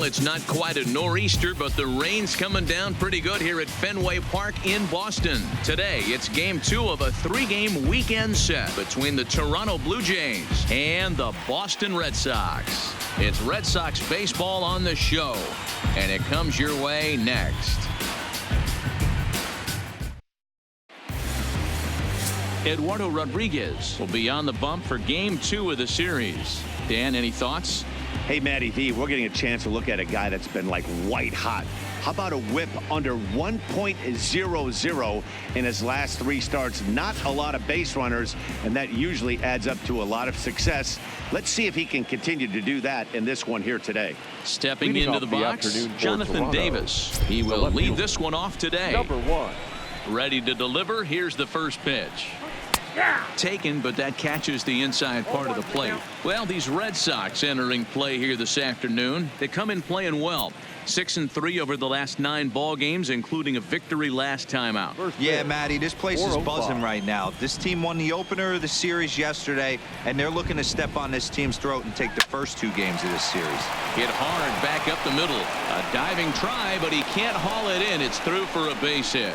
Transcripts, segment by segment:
Well, it's not quite a nor'easter, but the rain's coming down pretty good here at Fenway Park in Boston. Today, it's game 2 of a 3-game weekend set between the Toronto Blue Jays and the Boston Red Sox. It's Red Sox baseball on the show, and it comes your way next. Eduardo Rodriguez will be on the bump for game 2 of the series. Dan, any thoughts? Hey, Matty V, we're getting a chance to look at a guy that's been like white hot. How about a whip under 1.00 in his last 3 starts? Not a lot of base runners, and that usually adds up to a lot of success. Let's see if he can continue to do that in this one here today. Stepping into the box, Jonathan Davis. He will lead this one off today. Number 1. Ready to deliver. Here's the first pitch. Taken, but that catches the inside part of the plate. Well, these Red Sox entering play here this afternoon. They come in playing well. 6-3 over the last 9 ball games, including a victory last time out. Yeah, Matty, this place is buzzing right now. This team won the opener of the series yesterday, and they're looking to step on this team's throat and take the first 2 games of this series. Hit hard back up the middle. A diving try, but he can't haul it in. It's through for a base hit.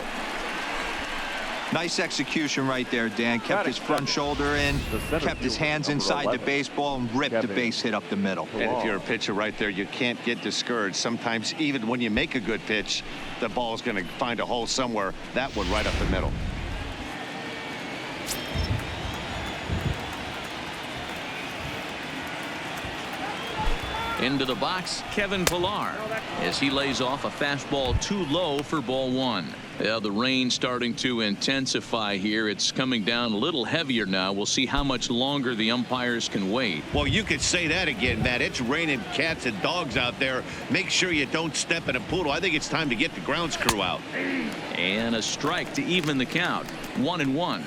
Nice execution right there, Dan. Kept his front shoulder in, kept his hands inside the baseball, and ripped the base hit up the middle. And if you're a pitcher right there, you can't get discouraged. Sometimes even when you make a good pitch, the ball is going to find a hole somewhere. That one right up the middle. Into the box, Kevin Pillar, as he lays off a fastball too low for ball 1. Yeah, the rain starting to intensify here. It's coming down a little heavier now. We'll see how much longer the umpires can wait. Well, you could say that again, Matt. It's raining cats and dogs out there. Make sure you don't step in a poodle. I think it's time to get the grounds crew out. And a strike to even the count. 1-1.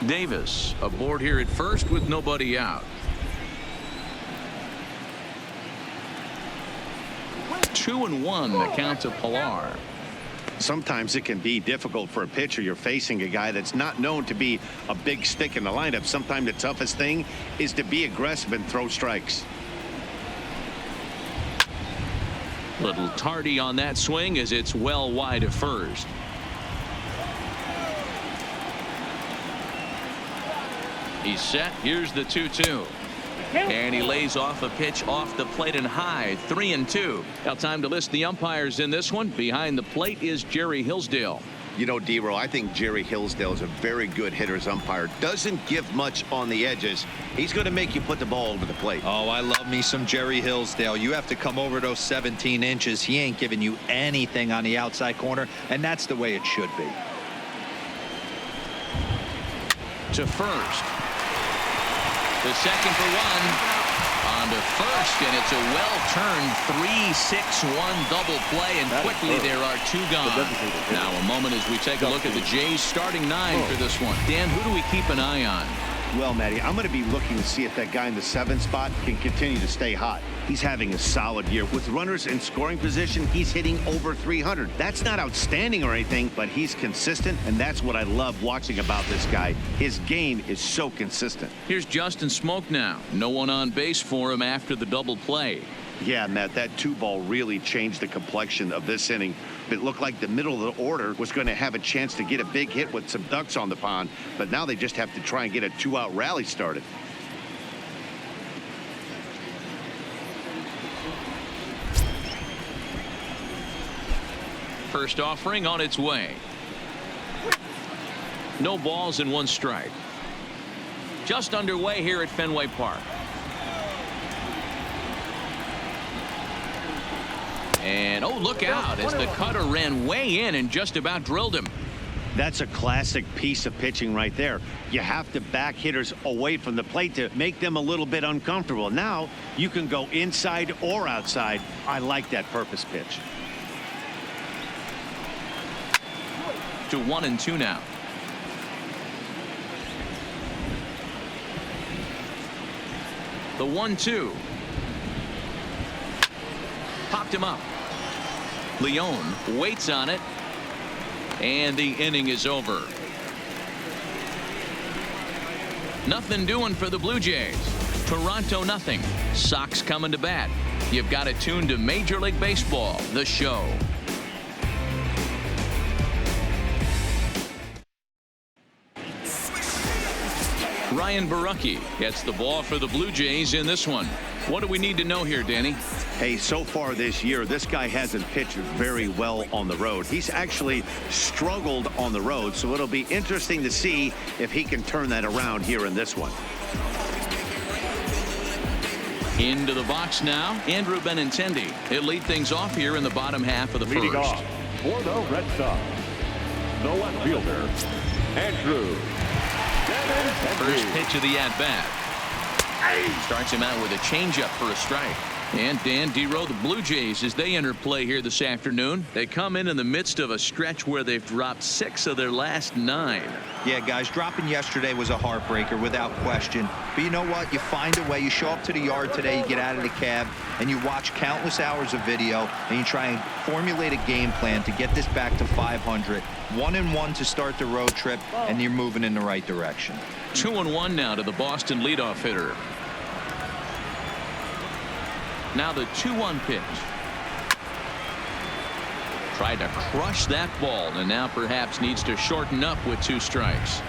Davis aboard here at first with nobody out. 2-1 the count to Pillar. Sometimes it can be difficult for a pitcher. You're facing a guy that's not known to be a big stick in the lineup. Sometimes the toughest thing is to be aggressive and throw strikes. Little tardy on that swing as it's well wide of first. He's set. Here's the 2-2. And he lays off a pitch off the plate and high. 3-2. Now time to list the umpires in this one. Behind the plate is Jerry Hillsdale. You know, D-Row, I think Jerry Hillsdale is a very good hitter's umpire. Doesn't give much on the edges. He's going to make you put the ball over the plate. Oh, I love me some Jerry Hillsdale. You have to come over those 17 inches. He ain't giving you anything on the outside corner, and that's the way it should be. To first. The second for 1. On to first, and it's a well-turned 3-6-1 double play, and quickly there are 2 gone. Now a moment as we take a look at the Jays starting 9 for this one. Dan, who do we keep an eye on? Well, Matty, I'm going to be looking to see if that guy in the 7th spot can continue to stay hot. He's having a solid year. With runners in scoring position, he's hitting over 300. That's not outstanding or anything, but he's consistent, and that's what I love watching about this guy. His game is so consistent. Here's Justin Smoke now. No one on base for him after the double play. Yeah, Matt, that 2-ball really changed the complexion of this inning. It looked like the middle of the order was going to have a chance to get a big hit with some ducks on the pond, but now they just have to try and get a 2-out rally started. First offering on its way. No balls and 1 strike. Just underway here at Fenway Park. And oh, look out as the cutter ran way in and just about drilled him. That's a classic piece of pitching right there. You have to back hitters away from the plate to make them a little bit uncomfortable. Now you can go inside or outside. I like that purpose pitch. To 1-2 now. The 1-2. Popped him up. Leone waits on it. And the inning is over. Nothing doing for the Blue Jays. Toronto nothing. Sox coming to bat. You've got it tuned to Major League Baseball, the show. Ryan Barucki gets the ball for the Blue Jays in this one. What do we need to know here, Danny? Hey, so far this year, this guy hasn't pitched very well on the road. He's actually struggled on the road, so it'll be interesting to see if he can turn that around here in this one. Into the box now, Andrew Benintendi. He'll lead things off here in the bottom half of the Leading first. off for the Red Sox, the left fielder, Andrew Benintendi. First pitch of the at-bat. Starts him out with a changeup for a strike. And Dan Dero, the Blue Jays, as they enter play here this afternoon, they come in the midst of a stretch where they've dropped 6 of their last 9. Yeah, guys, dropping yesterday was a heartbreaker without question. But you know what? You find a way. You show up to the yard today, you get out of the cab, and you watch countless hours of video, and you try and formulate a game plan to get this back to 500. 1-1 to start the road trip, and you're moving in the right direction. 2-1 now to the Boston leadoff hitter. Now the 2-1 pitch. Tried to crush that ball, and now perhaps needs to shorten up with 2 strikes.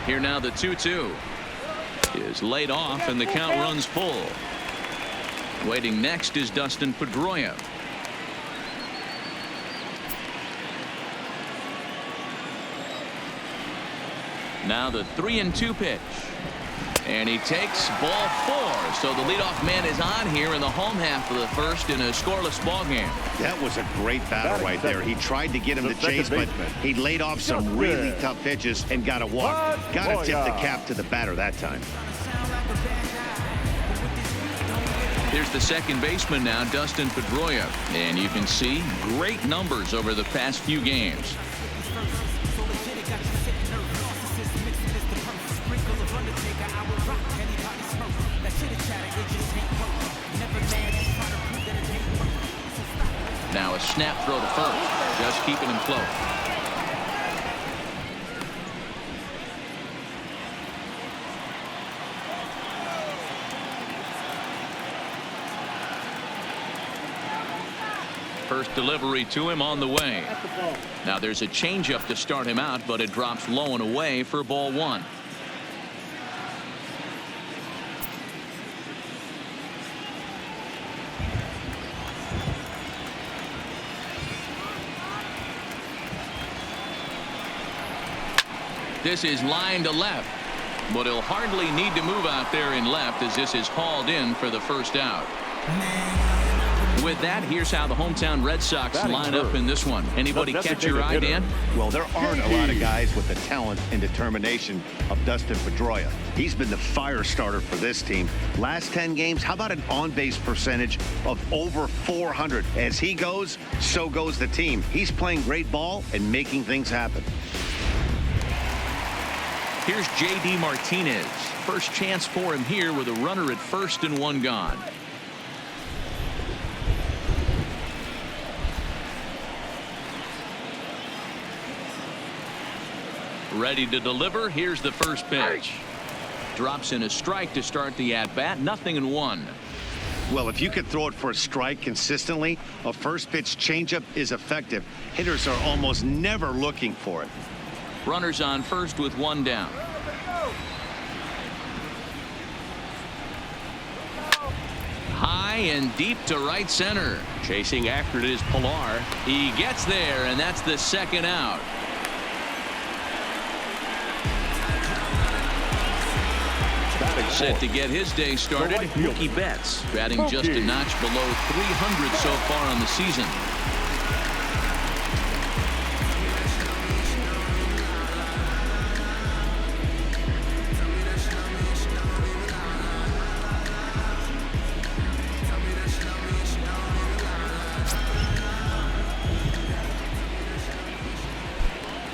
Here now the 2-2 is laid off, and the count runs full. Waiting next is Dustin Pedroia. Now the 3-2 pitch. And he takes ball 4. So the leadoff man is on here in the home half of the first in a scoreless ball game. That was a great battle right there. He tried to get him to chase, but he laid off some really tough pitches and got a walk. Got to tip the cap to the batter that time. Here's the second baseman now, Dustin Pedroia. And you can see great numbers over the past few games. Now a snap throw to first, just keeping him close. First delivery to him on the way. Now there's a changeup to start him out, but it drops low and away for ball 1. This is line to left, but he'll hardly need to move out there in left as this is hauled in for the first out. With that, here's how the hometown Red Sox line up in this one. Anybody catch your eye, Dan? Well, there aren't a lot of guys with the talent and determination of Dustin Pedroia. He's been the fire starter for this team. Last 10 games, how about an on-base percentage of over 400? As he goes, so goes the team. He's playing great ball and making things happen. Here's J.D. Martinez. First chance for him here with a runner at first and 1 gone. Ready to deliver. Here's the first pitch. Drops in a strike to start the at-bat. 0-1. Well, if you could throw it for a strike consistently, a first pitch changeup is effective. Hitters are almost never looking for it. Runners on first with 1 down. High and deep to right center. Chasing after it is Pilar. He gets there, and that's the second out. Set to get his day started, Mookie Betts, batting just a notch below 300 so far on the season.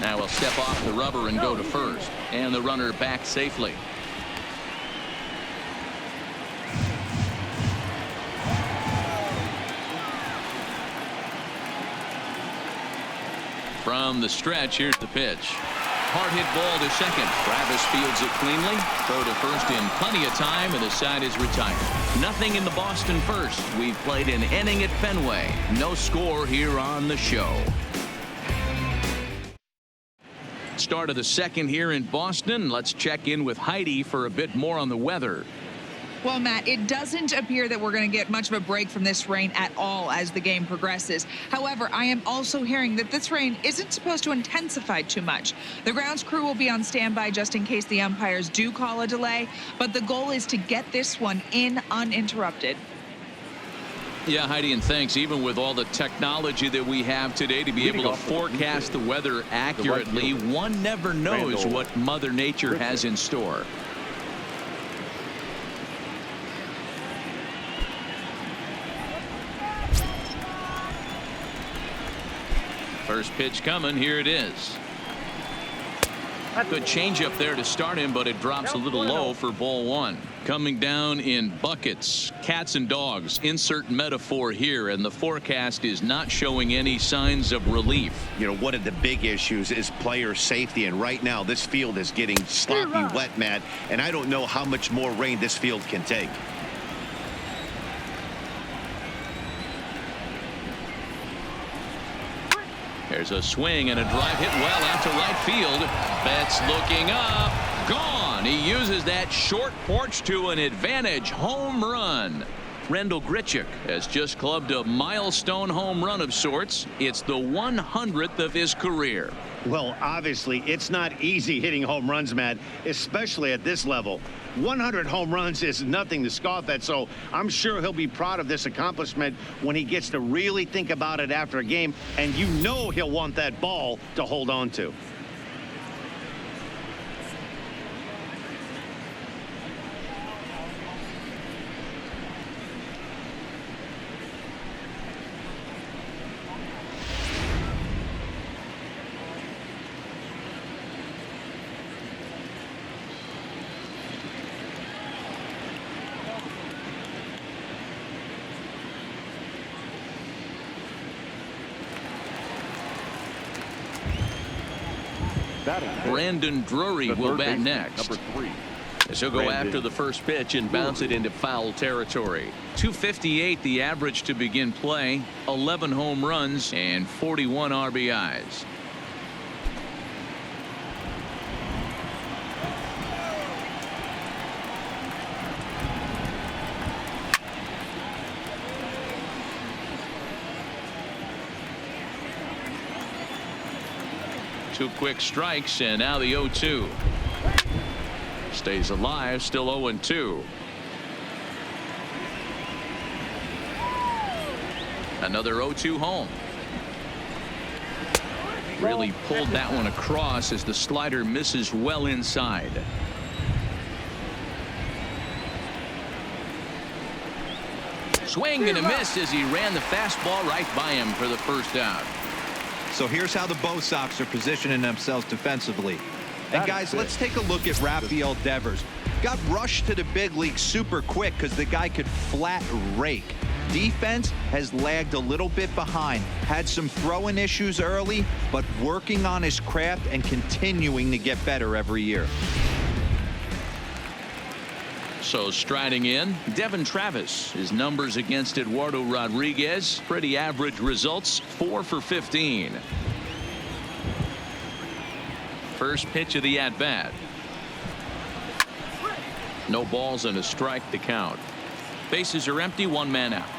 Now he'll step off the rubber and go to first, and the runner back safely. From the stretch, here's the pitch. hard hit ball to second. Travis fields it cleanly. Throw to first in plenty of time, and the side is retired. Nothing in the Boston first. We've played an inning at Fenway. No score here on the show. Start of the second here in Boston. Let's check in with Heidi for a bit more on the weather. Well, Matt, it doesn't appear that we're going to get much of a break from this rain at all as the game progresses. However, I am also hearing that this rain isn't supposed to intensify too much. The grounds crew will be on standby just in case the umpires do call a delay, but the goal is to get this one in uninterrupted. Yeah, Heidi, and thanks. Even with all the technology that we have today to be able to forecast the weather accurately, one never knows what Mother Nature has in store. First pitch coming. Here it is. Good changeup there to start him, but it drops a little low for ball one. Coming down in buckets, cats and dogs. Insert metaphor here, and the forecast is not showing any signs of relief. You know, one of the big issues is player safety, and right now this field is getting sloppy wet, Matt, and I don't know how much more rain this field can take. There's a swing and a drive hit well out to right field. Betts looking up. Gone. He uses that short porch to an advantage home run. Rendell Grichuk has just clubbed a milestone home run of sorts. It's the 100th of his career. Well, obviously, it's not easy hitting home runs, Matt, especially at this level. 100 home runs is nothing to scoff at, so I'm sure he'll be proud of this accomplishment when he gets to really think about it after a game, and you know he'll want that ball to hold on to. Brandon Drury will bat next. Number 3. As he'll go after the first pitch and bounce it into foul territory. 258 the average to begin play. 11 home runs and 41 RBIs. Two quick strikes, and now the 0-2. Stays alive, still 0-2. Another 0-2 home. Really pulled that one across as the slider misses well inside. Swing and a miss as he ran the fastball right by him for the first out. So here's how the Bo Sox are positioning themselves defensively. And guys, let's take a look at Rafael Devers. Got rushed to the big league super quick because the guy could flat rake. Defense has lagged a little bit behind. Had some throwing issues early, but working on his craft and continuing to get better every year. So striding in, Devin Travis. His numbers against Eduardo Rodriguez, pretty average results, 4 for 15. First pitch of the at-bat. No balls and a strike to count. Bases are empty, one man out.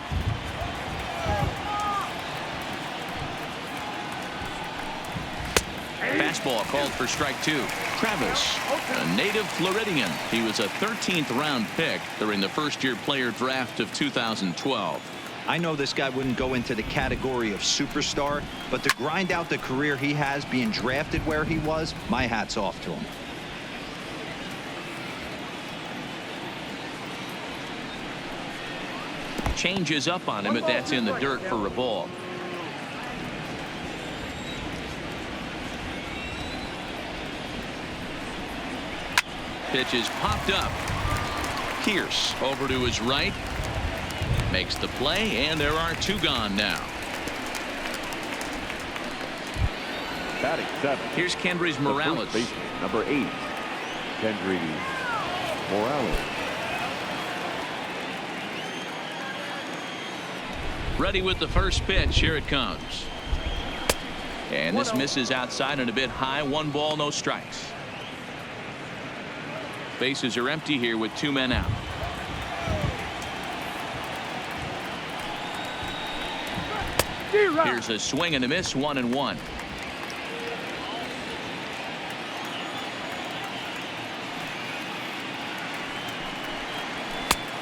Fastball called for strike two. Travis, a native Floridian. He was a 13th round pick during the first-year player draft of 2012. I know this guy wouldn't go into the category of superstar, but to grind out the career he has being drafted where he was, my hat's off to him. Changes up on him, but that's in the dirt for a ball. Pitch is popped up. Pierce over to his right. Makes the play, and there are two gone now. Batting 7. Here's Kendrys The Morales. first baseman, number 8, Kendrys Morales. Ready with the first pitch. Here it comes. And this misses outside and a bit high. 1 ball, no strikes. Bases are empty here with 2 men out. Here's a swing and a miss. 1-1.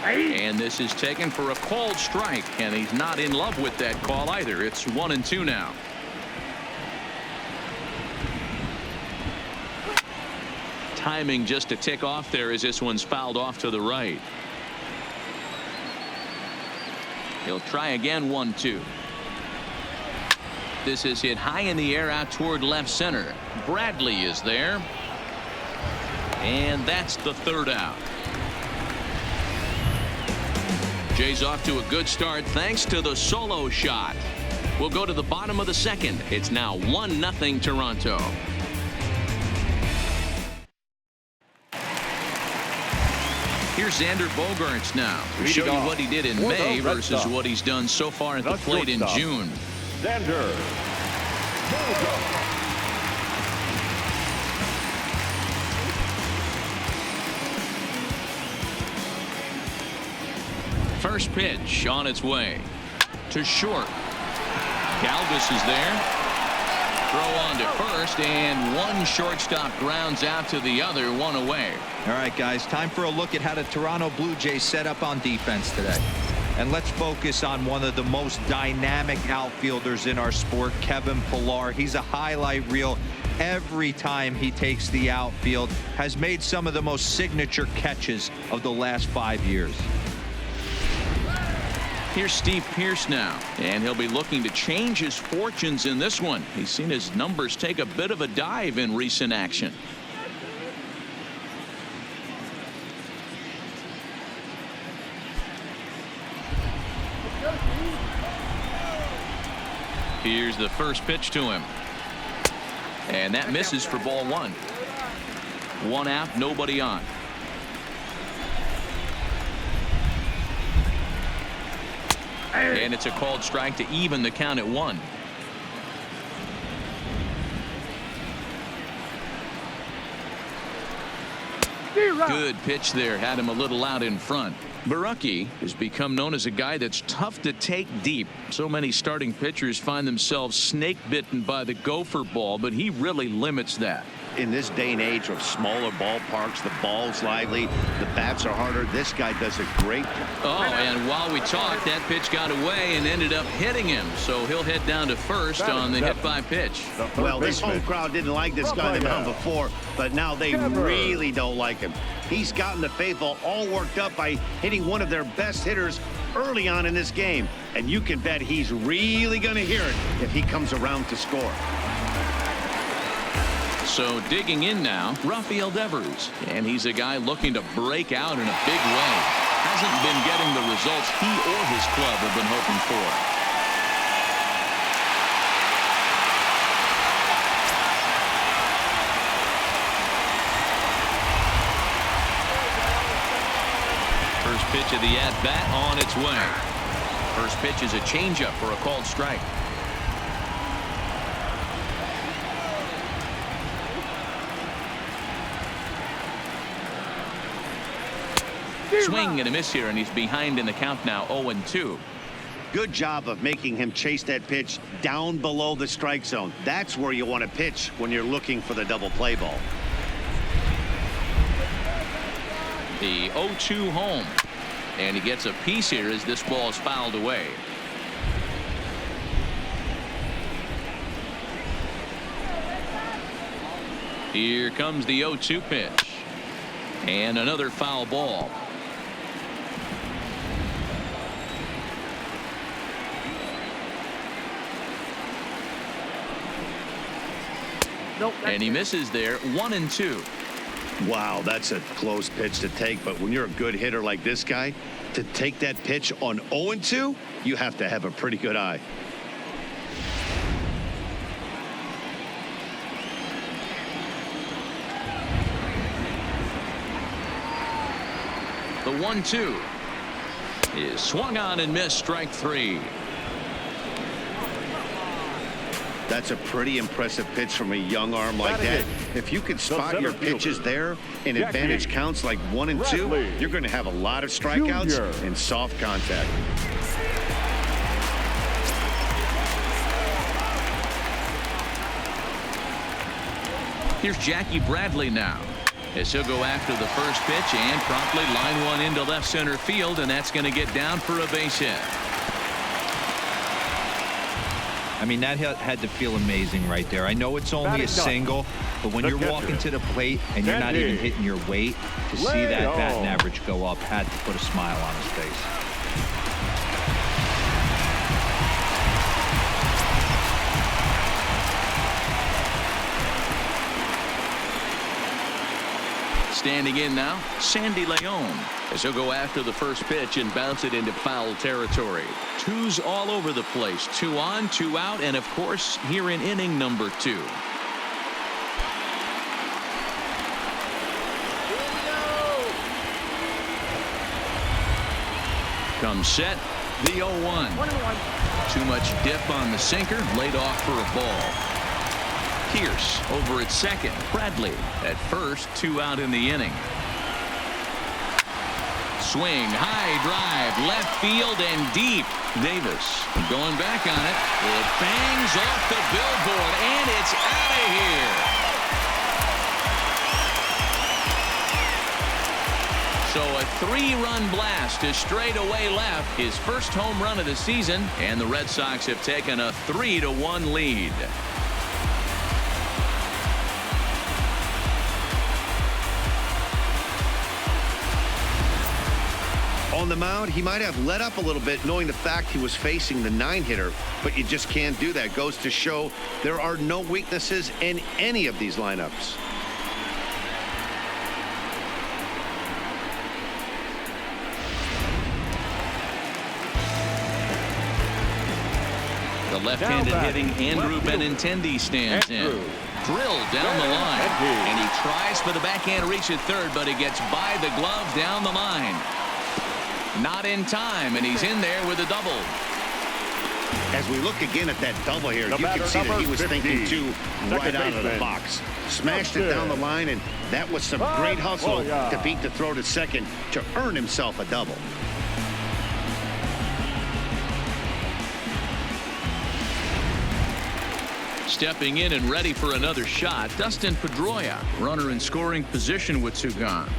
And this is taken for a called strike, and he's not in love with that call either. It's 1-2 now. Timing just a tick off there as this one's fouled off to the right. He'll try again. 1-2. This is hit high in the air out toward left center. Bradley is there. And that's the 3rd out. Jay's off to a good start thanks to the solo shot. We'll go to the bottom of the 2nd. It's now 1-0 Toronto. Here's Xander Bogaerts now to show you what he did in May versus what he's done so far at the plate in June. Xander Bogaerts. First pitch on its way to short. Galvis is there. Throw on to first, and one shortstop grounds out to the other. 1 away. All right, guys, time for a look at how the Toronto Blue Jays set up on defense today. And let's focus on one of the most dynamic outfielders in our sport, Kevin Pillar. He's a highlight reel every time he takes the outfield. Has made some of the most signature catches of the last 5 years. Here's Steve Pearce now, and he'll be looking to change his fortunes in this one. He's seen his numbers take a bit of a dive in recent action. Here's the first pitch to him. And that misses for ball 1. 1 out, nobody on. And it's a called strike to even the count at 1. Good pitch there. Had him a little out in front. Barucki has become known as a guy that's tough to take deep. So many starting pitchers find themselves snake bitten by the gopher ball, but he really limits that. In this day and age of smaller ballparks, the ball's lively, the bats are harder. This guy does a great job. Oh, and while we talked, that pitch got away and ended up hitting him. So he'll head down to first on the hit by pitch. Well, this home crowd didn't like this guy on the mound before, but now they really don't like him. He's gotten the faithful all worked up by hitting one of their best hitters early on in this game. And you can bet he's really going to hear it if he comes around to score. So digging in now, Rafael Devers, and he's a guy looking to break out in a big way. Hasn't been getting the results he or his club have been hoping for. First pitch of the at-bat on its way. First pitch is a changeup for a called strike. Swing and a miss here, and he's behind in the count now. 0-2. Good job of making him chase that pitch down below the strike zone. That's where you want to pitch when you're looking for the double play ball. The 0-2 home, and he gets a piece here as this ball is fouled away. Here comes the 0-2 pitch, and another foul ball. And he misses there. 1-2. Wow, that's a close pitch to take, but when you're a good hitter like this guy, to take that pitch on 0-2, you have to have a pretty good eye. The 1-2 is swung on and missed. Strike 3. That's a pretty impressive pitch from a young arm like that. If you can spot your pitches there in advantage counts like 1 and 2, you're going to have a lot of strikeouts and soft contact. Here's Jackie Bradley now, as he'll go after the first pitch and promptly line one into left center field, and that's going to get down for a base hit. I mean, that had to feel amazing right there. I know it's only a single, but when you're walking to the plate and you're not even hitting your weight, to see that batting average go up had to put a smile on his face. Standing in now, Sandy Leon, as he'll go after the first pitch and bounce it into foul territory. Twos all over the place. 2 on, 2 out, and of course here in inning number 2. Comes set, the 0-1. Too much dip on the sinker, laid off for a ball. Pierce over at second. Bradley at first. 2 out in the inning. Swing, high drive, left field and deep. Davis going back on it. It bangs off the billboard and it's out of here. So a 3-run blast to straightaway left, his first home run of the season, and the Red Sox have taken a 3-1 lead. On the mound, he might have let up a little bit knowing the fact he was facing the 9-hitter, but you just can't do that. Goes to show there are no weaknesses in any of these lineups. The left-handed hitting Andrew Benintendi stands in. Drilled down the line, and he tries for the backhand reach at third, but he gets by the glove down the line. Not in time, and he's in there with a double. As we look again at that double here, you can see that he was thinking too right out of the box. Smashed it down the line, and that was some great hustle to beat the throw to second to earn himself a double. Stepping in and ready for another shot, Dustin Pedroia, runner in scoring position with 2 gone.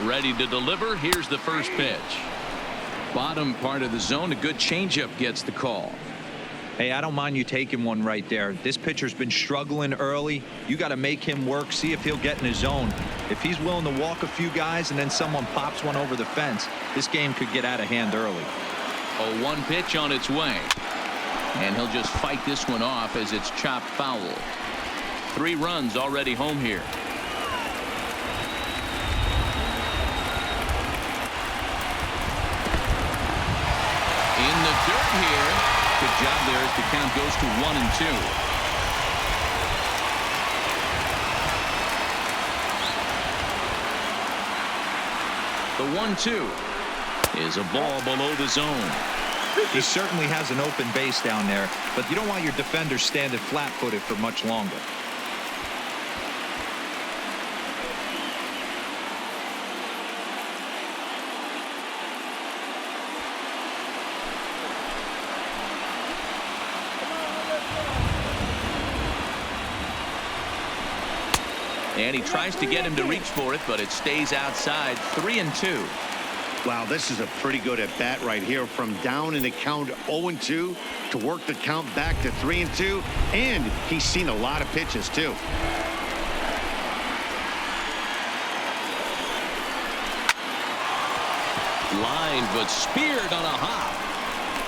Ready to deliver. Here's the first pitch. Bottom part of the zone. A good changeup gets the call. Hey, I don't mind you taking one right there. This pitcher's been struggling early. You got to make him work, see if he'll get in his zone. If he's willing to walk a few guys and then someone pops one over the fence, this game could get out of hand early. A 1 pitch on its way. And he'll just fight this one off as it's chopped foul. 3 runs already home here. In the dirt here. Good job there as the count goes to 1 and 2. The 1-2 is a ball below the zone. He certainly has an open base down there, but you don't want your defenders standing flat-footed for much longer. And he tries to get him to reach for it, but it stays outside. 3 and 2. Wow, this is a pretty good at bat right here, from down in the count 0-2 to work the count back to 3 and 2, and he's seen a lot of pitches too. Line, but speared on a hop.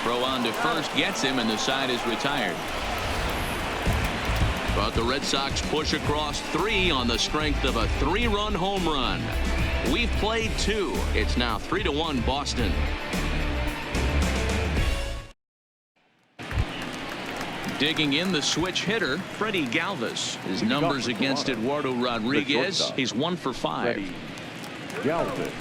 Throw on to first gets him, and the side is retired. But the Red Sox push across 3 on the strength of a 3-run home run. We've played 2. It's now 3-1 Boston. Digging in, the switch hitter, Freddie Galvis. His numbers against Eduardo Rodriguez, he's 1 for 5. Freddie Galvis.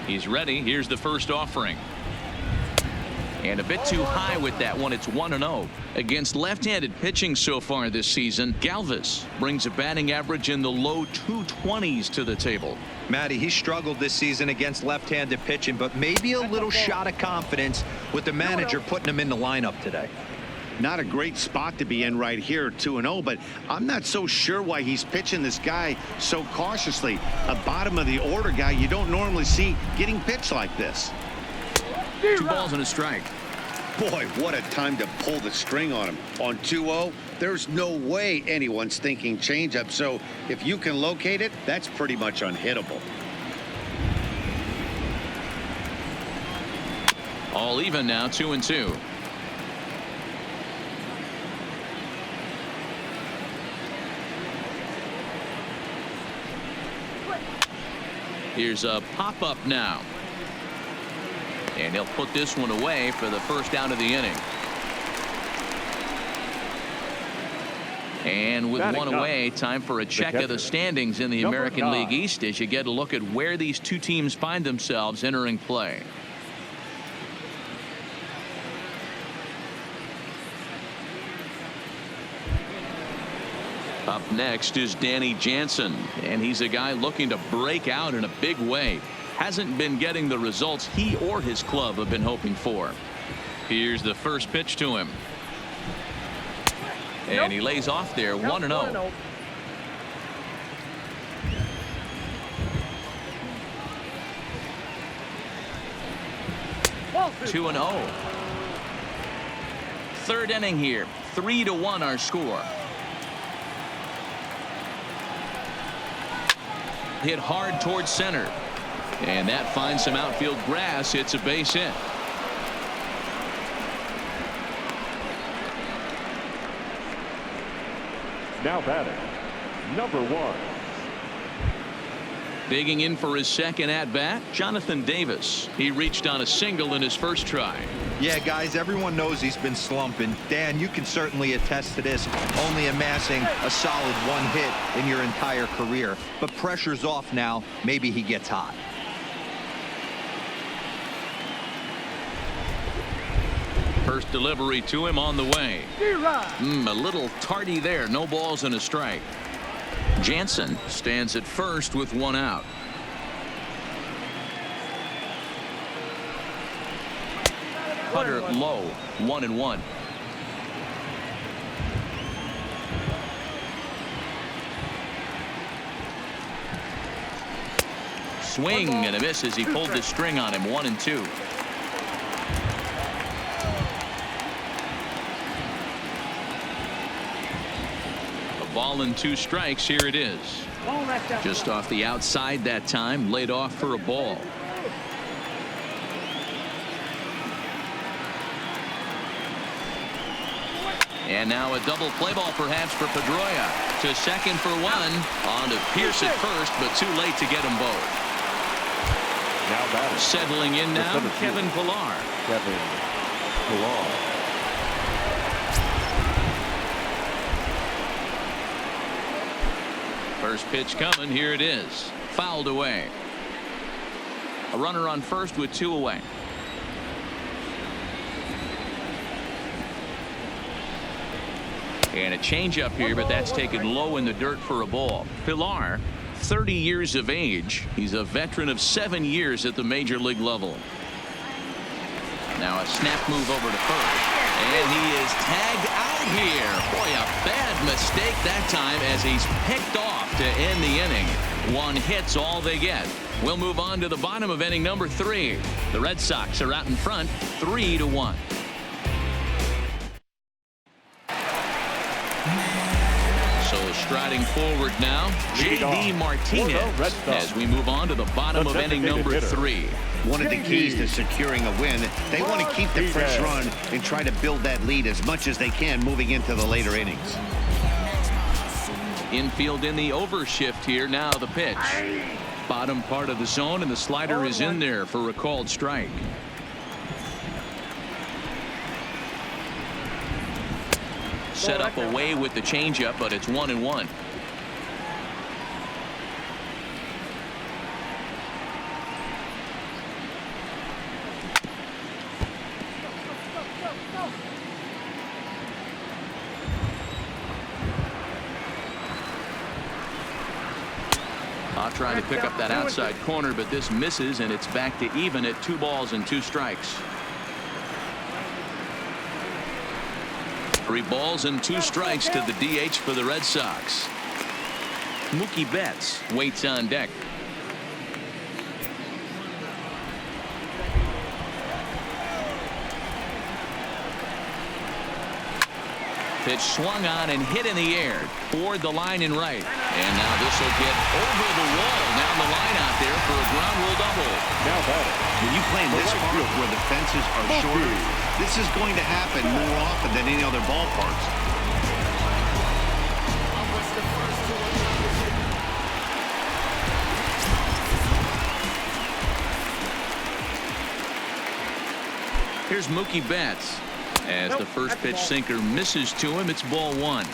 He's ready. Here's the first offering. And a bit too high with that one. It's 1-0. Against left-handed pitching so far this season, Galvis brings a batting average in the low 220s to the table. Matty, he struggled this season against left-handed pitching, but maybe a little shot of confidence with the manager putting him in the lineup today. Not a great spot to be in right here, 2-0, but I'm not so sure why he's pitching this guy so cautiously. A bottom of the order guy you don't normally see getting pitched like this. 2 balls and a strike. Boy, what a time to pull the string on him. On 2-0, there's no way anyone's thinking changeup, so if you can locate it, that's pretty much unhittable. All even now, 2-2. Here's a pop-up now. And he'll put this one away for the first out of the inning. And with one away, time for a check of the standings in the American League East as you get a look at where these two teams find themselves entering play. Up next is Danny Jansen, and he's a guy looking to break out in a big way. Hasn't been getting the results he or his club have been hoping for. Here's the first pitch to him. And he lays off there, 1-0. Two and 0. Third inning here, 3-1 our score. Hit hard towards center. And that finds some outfield grass. It's a base hit. Now batting, number 1. Digging in for his second at-bat, Jonathan Davis. He reached on a single in his first try. Yeah, guys, everyone knows he's been slumping. Dan, you can certainly attest to this, only amassing a solid 1 hit in your entire career. But pressure's off now. Maybe he gets hot. First delivery to him on the way. A little tardy there. No balls and a strike. Jansen stands at first with 1 out. Cutter low, 1-1. Swing and a miss as he pulled the string on him, 1-2. Ball and 2 strikes. Here it is. Just off the outside that time, laid off for a ball. And now a double play ball perhaps for Pedroia. To second for 1. On to Pierce at first, but too late to get them both. Now batting. Settling in now, Kevin Pillar. Kevin Pillar. First pitch coming. Here it is. Fouled away. A runner on first with 2 away. And a changeup here, but that's taken low in the dirt for a ball. Pillar, 30 years of age. He's a veteran of 7 years at the major league level. Now a snap move over to first. And he is tagged out here. Boy, a bad mistake that time as he's picked off to end the inning. 1 hit's all they get. We'll move on to the bottom of inning number 3. The Red Sox are out in front, 3-1. So striding forward now, J.D. Martinez as we move on to the bottom of inning number 3. One of the keys to securing a win, they want to keep the fresh run and try to build that lead as much as they can moving into the later innings. Infield in the overshift here. Now the pitch. Bottom part of the zone, and the slider is in there for a called strike. Set up away with the changeup, but it's 1-1. Trying to pick up that outside corner, but this misses, and it's back to even at 2 balls and 2 strikes. 3 balls and 2 strikes to the DH for the Red Sox. Mookie Betts waits on deck. Pitch swung on and hit in the air toward the line in right. And now this will get over the wall down the line out there for a ground rule double. Now batting. When you play this far where the fences are shorter, this is going to happen more often than any other ballparks. Here's Mookie Betts. As the first pitch sinker misses to him, it's ball 1.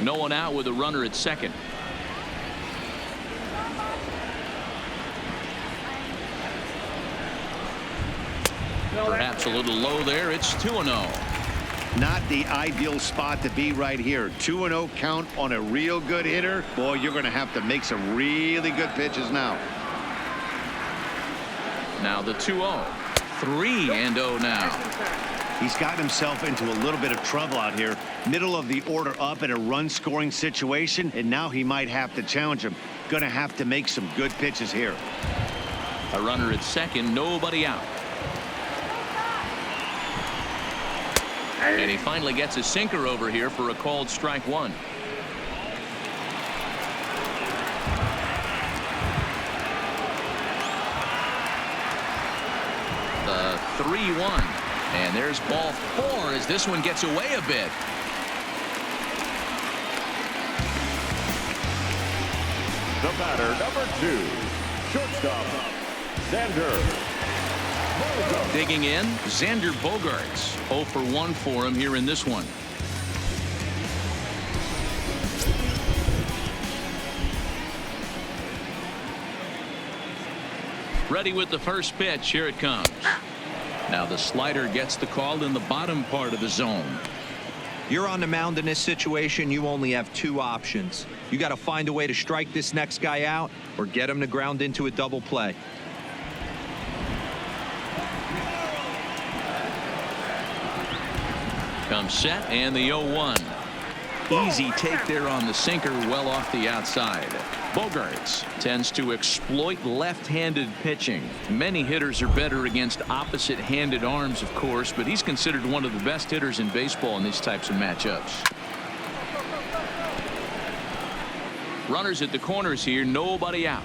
No one out with a runner at second. Perhaps a little low there. It's 2-0. Not the ideal spot to be right here. 2-0 count on a real good hitter. Boy, you're going to have to make some really good pitches now. Now the 2-0. 3-0 now. He's gotten himself into a little bit of trouble out here. Middle of the order up in a run scoring situation, and now he might have to challenge him. Going to have to make some good pitches here. A runner at second, nobody out. And he finally gets a sinker over here for a called strike 1. The 3-1. And there's ball 4 as this one gets away a bit. The batter, number 2, shortstop, Xander. Digging in, Xander Bogaerts. 0 for 1 for him here in this one. Ready with the first pitch. Here it comes. Now the slider gets the call in the bottom part of the zone. You're on the mound in this situation. You only have 2 options. You got to find a way to strike this next guy out or get him to ground into a double play. Comes set and the 0-1. Easy take there on the sinker, well off the outside. Bogaerts tends to exploit left-handed pitching. Many hitters are better against opposite-handed arms, of course, but he's considered one of the best hitters in baseball in these types of matchups. Runners at the corners here, nobody out.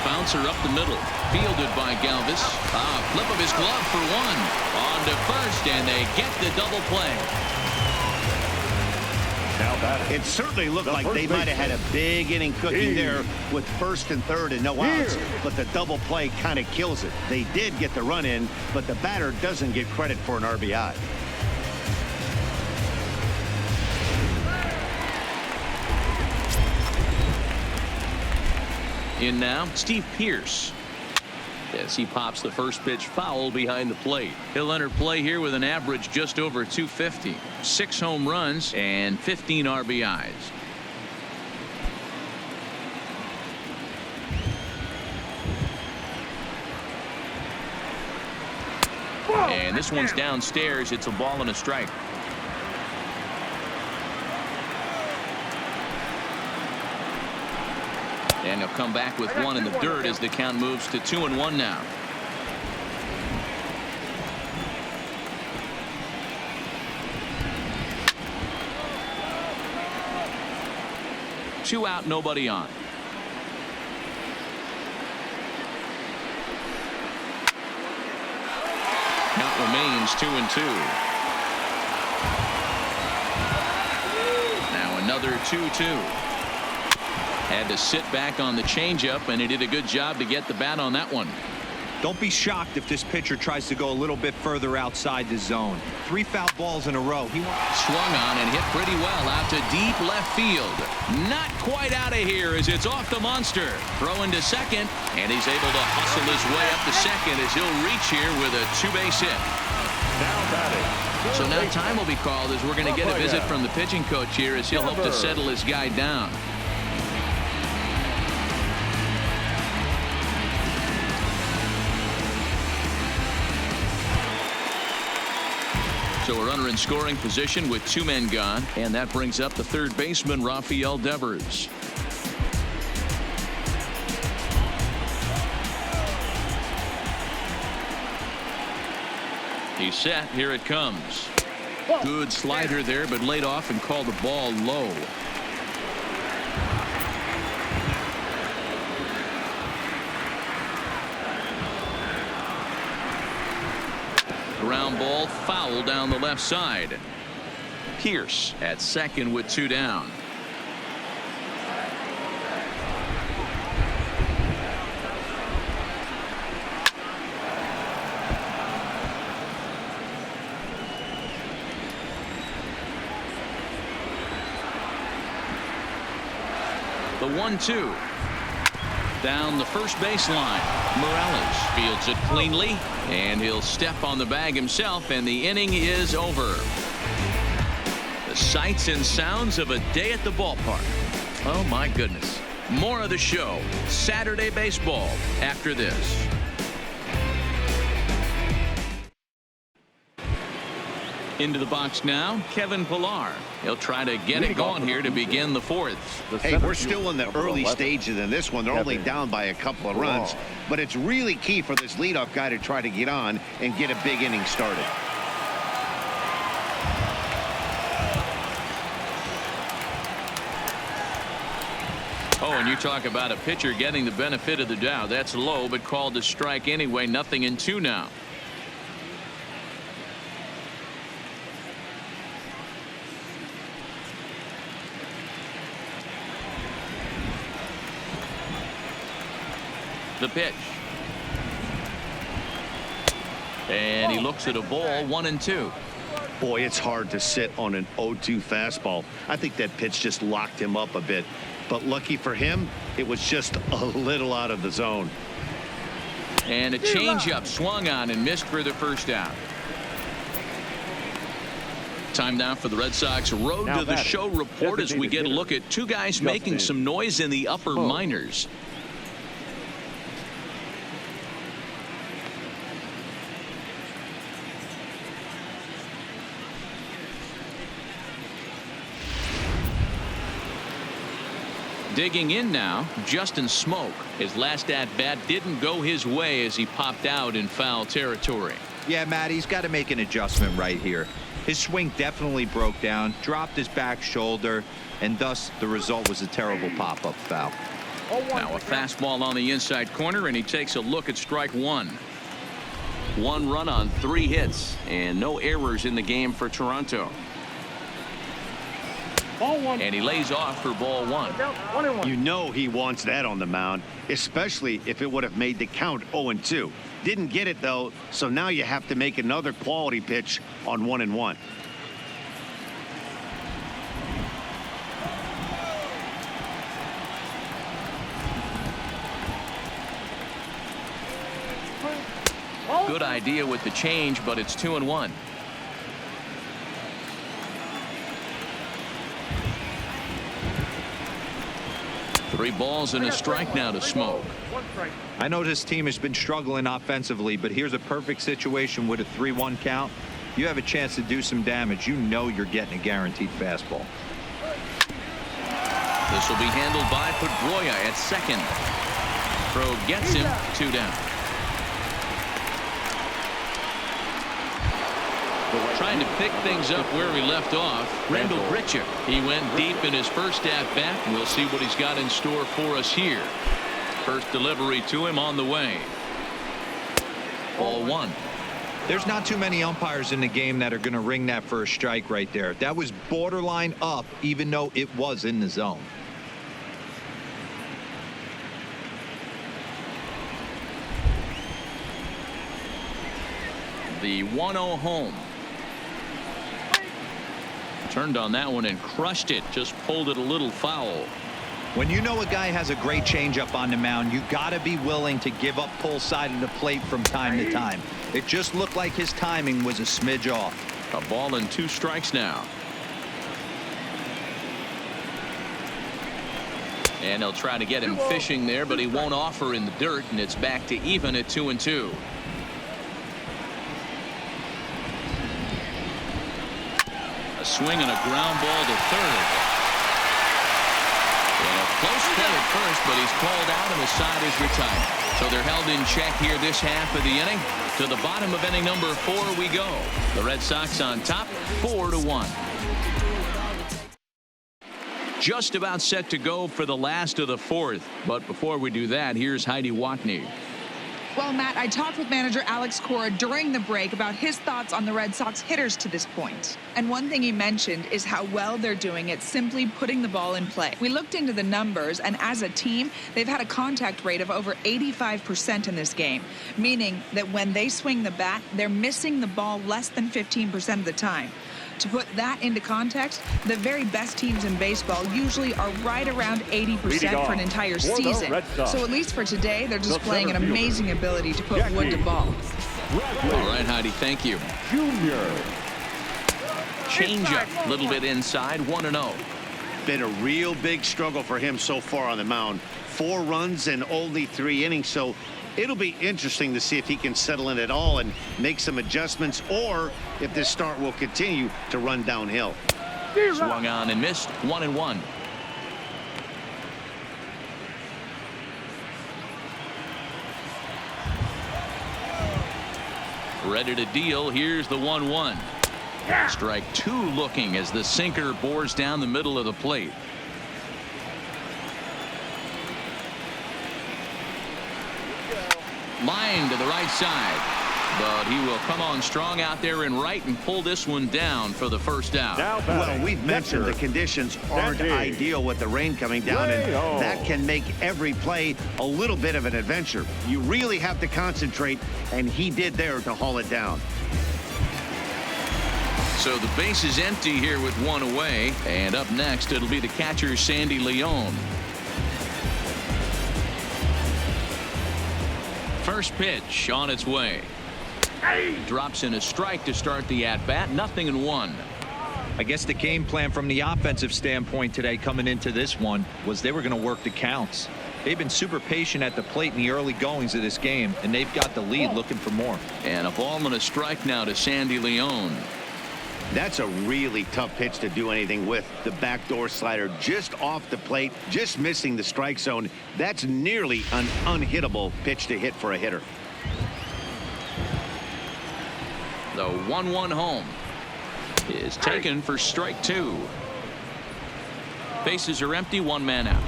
Bouncer up the middle, fielded by Galvis. Flip of his glove for 1. On to first, and they get the double play. Now batting. It certainly looked like they might have had a big inning cooking there with first and third and no outs, but the double play kind of kills it. They did get the run in, but the batter doesn't get credit for an RBI. In now, Steve Pearce. As he pops the first pitch foul behind the plate. He'll enter play here with an average just over 250. 6 home runs and 15 RBIs. And this one's downstairs. It's a ball and a strike. And he'll come back with one in the dirt as the count moves to 2-1 now. Two out, nobody on. Count remains 2-2. Now another 2-2. Had to sit back on the changeup, and he did a good job to get the bat on that one. Don't be shocked if this pitcher tries to go a little bit further outside the zone. 3 foul balls in a row. He swung on and hit pretty well out to deep left field. Not quite out of here as it's off the monster. Throw into second, and he's able to hustle his way up to second as he'll reach here with a 2-base hit. Now batting. So now time will be called as we're going to get a visit from the pitching coach here as he'll hope to settle his guy down. So a runner in scoring position with 2 men gone, and that brings up the third baseman, Rafael Devers. He's set. Here it comes. Good slider there, but laid off and called the ball low. Ground ball foul down the left side. Pierce at second with 2 down. The 1-2. Down the first baseline. Morales fields it cleanly, and he'll step on the bag himself, and the inning is over. The sights and sounds of a day at the ballpark. Oh my goodness. More of the show, Saturday baseball, after this. Into the box now, Kevin Pillar. He'll try to get it going here to begin the 4th. Hey, we're still in the early stages in this one. They're only down by a couple of runs, but it's really key for this leadoff guy to try to get on and get a big inning started. Oh, and you talk about a pitcher getting the benefit of the doubt. That's low, but called a strike anyway. 0-2 now. The pitch. And he looks at a ball. 1-2. Boy, it's hard to sit on an 0-2 fastball. I think that pitch just locked him up a bit. But lucky for him, it was just a little out of the zone. And a changeup swung on and missed for the first out. Time now for the Red Sox Road to the Show report as we get a look at 2 guys making some noise in the upper minors. Digging in now, Justin Smoke. His last at-bat didn't go his way as he popped out in foul territory. Yeah, Matt, he's got to make an adjustment right here. His swing definitely broke down, dropped his back shoulder, and thus the result was a terrible pop-up foul. Now a fastball on the inside corner, and he takes a look at strike 1. 1 run on 3 hits, and no errors in the game for Toronto. And he lays off for ball 1. You know he wants that on the mound, especially if it would have made the count 0-2. Didn't get it, though, so now you have to make another quality pitch on 1-1. Good idea with the change, but it's 2-1. Three balls and a strike now to Smoke. I know this team has been struggling offensively, but here's a perfect situation with a 3-1 count. You have a chance to do some damage. You know you're getting a guaranteed fastball. This will be handled by Pedroia at second. Throw gets him 2 down. Trying to pick things up where we left off. Randall Grichuk. He went deep in his first at-bat. We'll see what he's got in store for us here. First delivery to him on the way. Ball 1. There's not too many umpires in the game that are going to ring that for a strike right there. That was borderline up, even though it was in the zone. The 1-0 home. Turned on that one and crushed it. Just pulled it a little foul. When you know a guy has a great changeup on the mound, you got to be willing to give up pull side of the plate from time to time. It just looked like his timing was a smidge off. A ball and 2 strikes now. And they'll try to get him fishing there, but he won't offer in the dirt, and it's back to even at 2-2. A swing and a ground ball to third. And a close play at first, but he's called out and the side is retired. So they're held in check here this half of the inning. To the bottom of inning number 4 we go. The Red Sox on top, 4-1. Just about set to go for the last of the 4th. But before we do that, here's Heidi Watney. Well, Matt, I talked with manager Alex Cora during the break about his thoughts on the Red Sox hitters to this point. And one thing he mentioned is how well they're doing at simply putting the ball in play. We looked into the numbers, and as a team, they've had a contact rate of over 85% in this game, meaning that when they swing the bat, they're missing the ball less than 15% of the time. To put that into context, the very best teams in baseball usually are right around 80% for an entire season. So at least for today, they're displaying an amazing ability to put wood to ball. All right, Heidi, thank you. Changeup, a little bit inside, 1-0. Been a real big struggle for him so far on the mound. 4 runs and only 3 innings, so it'll be interesting to see if he can settle in at all and make some adjustments, or if this start will continue to run downhill. Swung on and missed, 1-1. Ready to deal. Here's the 1-1. Strike 2 looking as the sinker bores down the middle of the plate. Line to the right side, but he will come on strong out there in right and pull this one down for the first out. Well, we've mentioned the conditions aren't ideal with the rain coming down, and that can make every play a little bit of an adventure. You really have to concentrate, and he did there to haul it down. So the base is empty here with 1 away, and up next it'll be the catcher Sandy Leon. First pitch on its way. Drops in a strike to start the at-bat. 0-1. I guess the game plan from the offensive standpoint today coming into this one was they were going to work the counts. They've been super patient at the plate in the early goings of this game, and they've got the lead looking for more. And a ball and a strike now to Sandy Leon. That's a really tough pitch to do anything with. The backdoor slider just off the plate, just missing the strike zone. That's nearly an unhittable pitch to hit for a hitter. The 1-1 home is taken for strike 2. Bases are empty, 1 man out.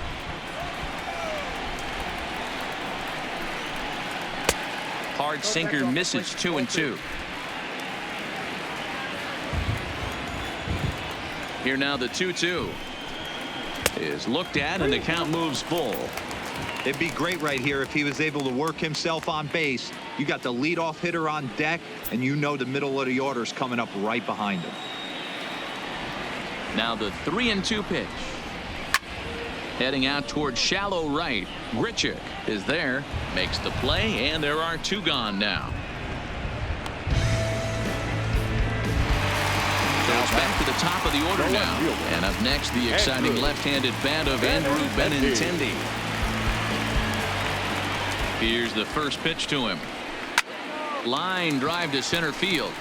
Hard sinker misses, 2-2. Here now the 2-2 is looked at, and the count moves full. It'd be great right here if he was able to work himself on base. You got the leadoff hitter on deck, and you know the middle of the order is coming up right behind him. Now the 3-2 pitch. Heading out towards shallow right. Grichuk is there, makes the play, and there are 2 gone now. Goes back to the top of the order now. And up next, the exciting left-handed bat of Andrew Benintendi. Here's the first pitch to him. Line drive to center field.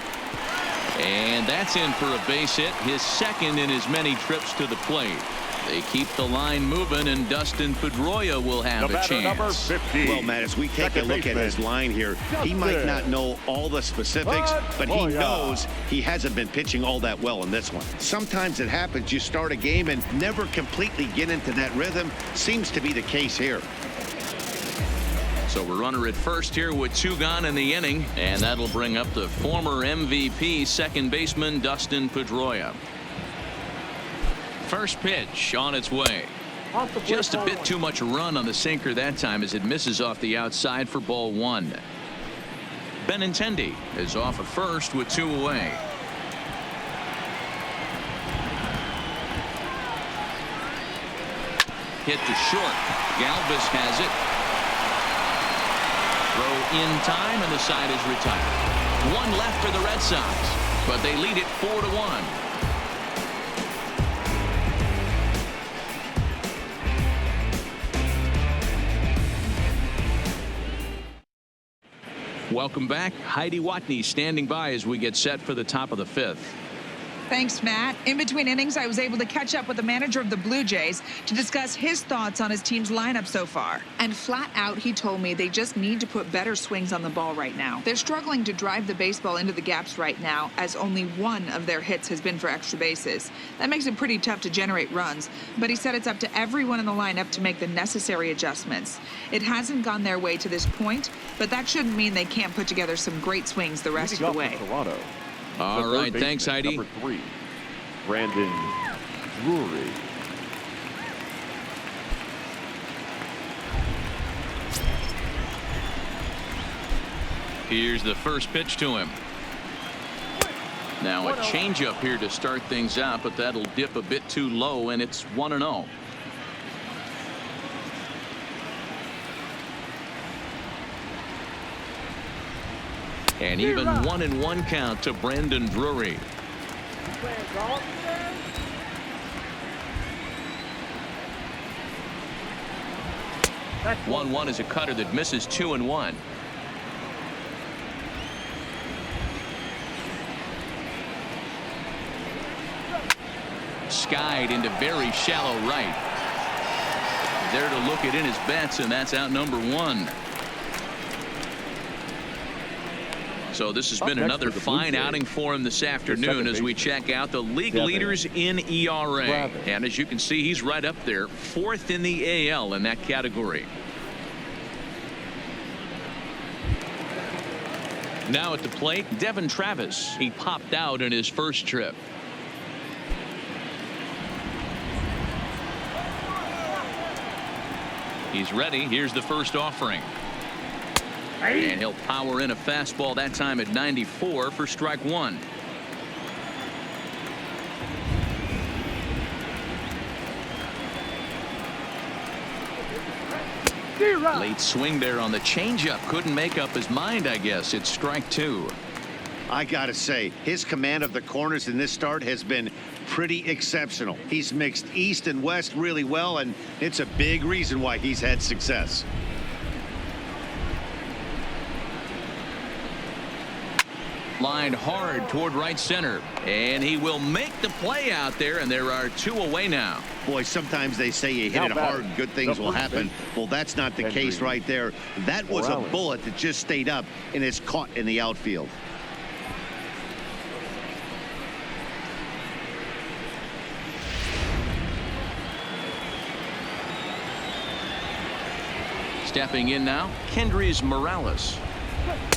And that's in for a base hit, his second in as many trips to the plate. They keep the line moving, and Dustin Pedroia will have a Number chance. 50. Well, Matt, as we take a look at his line here, he might not know all the specifics, but he knows he hasn't been pitching all that well in this one. Sometimes it happens. You start a game and never completely get into that rhythm. Seems to be the case here. So we're runner at first here with 2 gone in the inning, and that'll bring up the former MVP second baseman Dustin Pedroia. First pitch on its way. Just a bit too much run on the sinker that time as it misses off the outside for ball 1. Benintendi is off at first with 2 away. Hit to short. Galvis has it. Throw in time, and the side is retired. 1 left for the Red Sox, but they lead it 4-1. Welcome back. Heidi Watney standing by as we get set for the top of the 5th. Thanks, Matt. In between innings, I was able to catch up with the manager of the Blue Jays to discuss his thoughts on his team's lineup so far. And flat out, he told me they just need to put better swings on the ball right now. They're struggling to drive the baseball into the gaps right now, as only 1 of their hits has been for extra bases. That makes it pretty tough to generate runs, but he said it's up to everyone in the lineup to make the necessary adjustments. It hasn't gone their way to this point, but that shouldn't mean they can't put together some great swings the rest of the way. Toronto. All right, thanks, Heidi. Number 3, Brandon Drury. Here's the first pitch to him. Now a changeup here to start things out, but that'll dip a bit too low, and it's 1-0. And even 1-1 count to Brandon Drury. 1-1 is a cutter that misses 2-1. Skied into very shallow right. There to look it in his bets, and that's out number 1. So this has been another fine outing for him this afternoon as we check out the league leaders in ERA. And as you can see, he's right up there, 4th in the AL in that category. Now at the plate, Devin Travis. He popped out in his first trip. He's ready. Here's the first offering. And he'll power in a fastball that time at 94 for strike 1. Late swing there on the changeup. Couldn't make up his mind, I guess. It's strike 2. I gotta say, his command of the corners in this start has been pretty exceptional. He's mixed east and west really well, and it's a big reason why he's had success. Lined hard toward right center, and he will make the play out there, and there are 2 away now. Boy, sometimes they say you hit it hard, good things will happen. Well, that's not the case right there. That was a bullet that just stayed up and is caught in the outfield. Stepping in now, Kendrys Morales,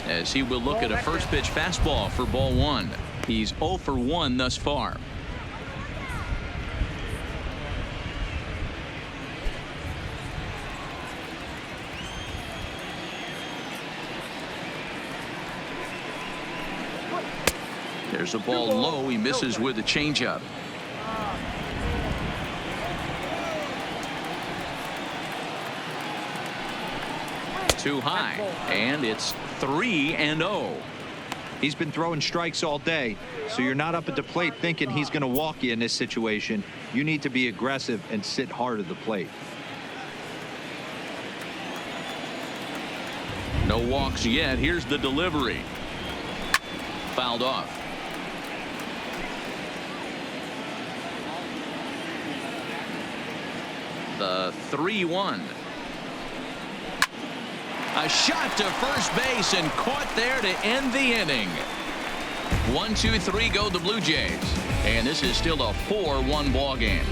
as he will look at a first pitch fastball for ball 1. He's 0 for 1 thus far. There's a ball low. He misses with a changeup. Too high, and it's 3-0. He's been throwing strikes all day, so you're not up at the plate thinking he's going to walk you in this situation. You need to be aggressive and sit hard at the plate. No walks yet. Here's the delivery. Fouled off. the 3-1. A shot to first base and caught there to end the inning. 1-2-3 go the Blue Jays, and this is still a 4-1 ball game.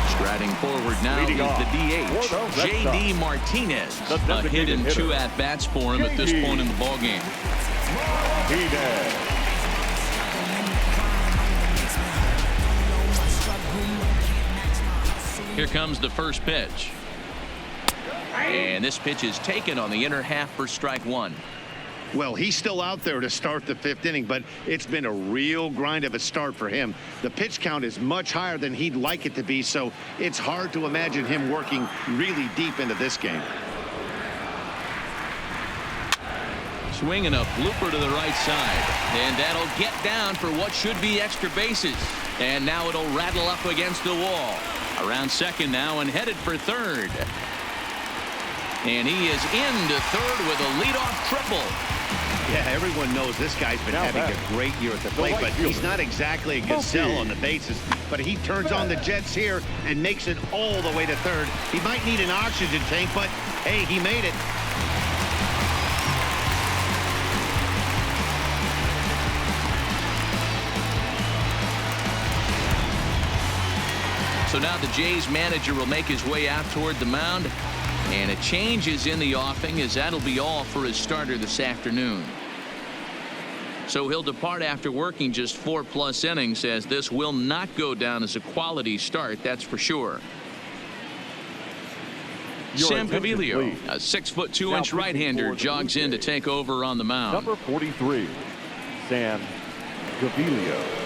Striding forward now is the DH, J.D. Martinez. A hit and 2 at-bats for him at this point in the ball game. Here comes the first pitch. And this pitch is taken on the inner half for strike 1. Well, he's still out there to start the 5th inning, but it's been a real grind of a start for him. The pitch count is much higher than he'd like it to be, so it's hard to imagine him working really deep into this game. Swinging a blooper to the right side, and that'll get down for what should be extra bases. And now it'll rattle up against the wall. Around second now and headed for third. And he is into third with a leadoff triple. Yeah, everyone knows this guy's been having a great year at the plate, but he's not exactly a gazelle on the bases. But he turns on the Jets here and makes it all the way to third. He might need an oxygen tank, but hey, he made it. So now the Jays manager will make his way out toward the mound. And a change is in the offing, as that'll be all for his starter this afternoon. So he'll depart after working just 4+ innings, as this will not go down as a quality start, that's for sure. Sam Gaviglio, a 6'2" right-hander, jogs in to take over on the mound. Number 43, Sam Gaviglio.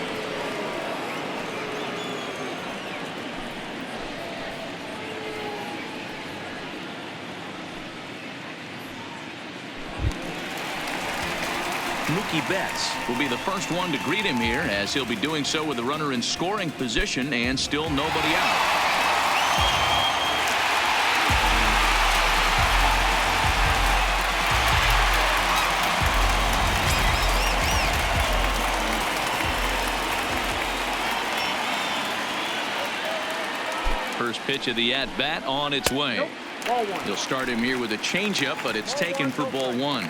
Mookie Betts will be the first one to greet him here, as he'll be doing so with the runner in scoring position and still nobody out. First pitch of the at-bat on its way. He'll start him here with a changeup, but it's taken for ball 1.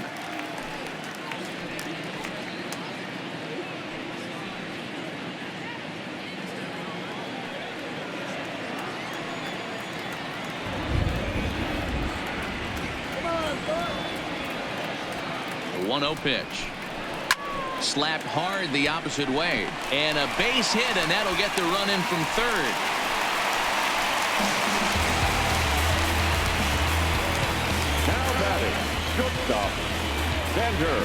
The 1-0 pitch. Slapped hard the opposite way. And a base hit, and that'll get the run in from third. Now batting, shortstop, Xander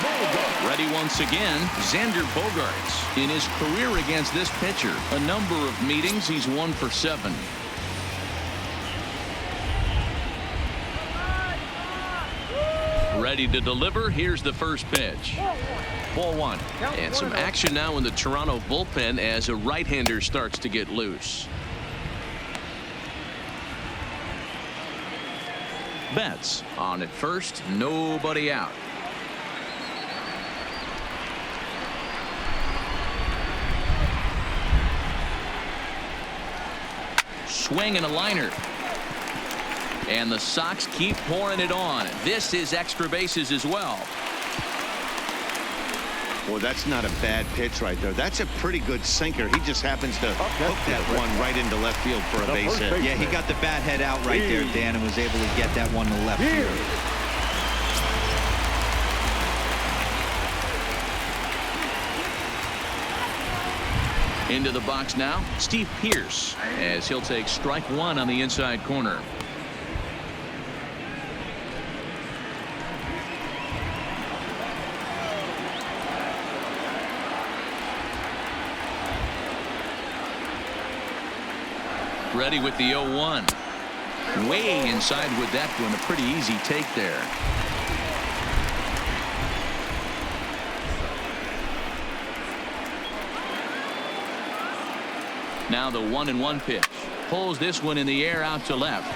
Bogaerts. Ready once again, Xander Bogaerts. In his career against this pitcher, a number of meetings, he's 1 for 7. Ready to deliver. Here's the first pitch. Ball 1. And some action now in the Toronto bullpen as a right-hander starts to get loose. Betts on at first, nobody out. Swing and a liner. And the Sox keep pouring it on. This is extra bases as well. Well, that's not a bad pitch right there. That's a pretty good sinker. He just happens to hook that one right into left field for a base hit. Yeah, he got the bat head out right there, Dan, and was able to get that one to left field. Into the box now, Steve Pearce, as he'll take strike 1 on the inside corner. Ready with the 0-1. Way inside with that one. A pretty easy take there. Now the 1-1 pitch. Pulls this one in the air out to left.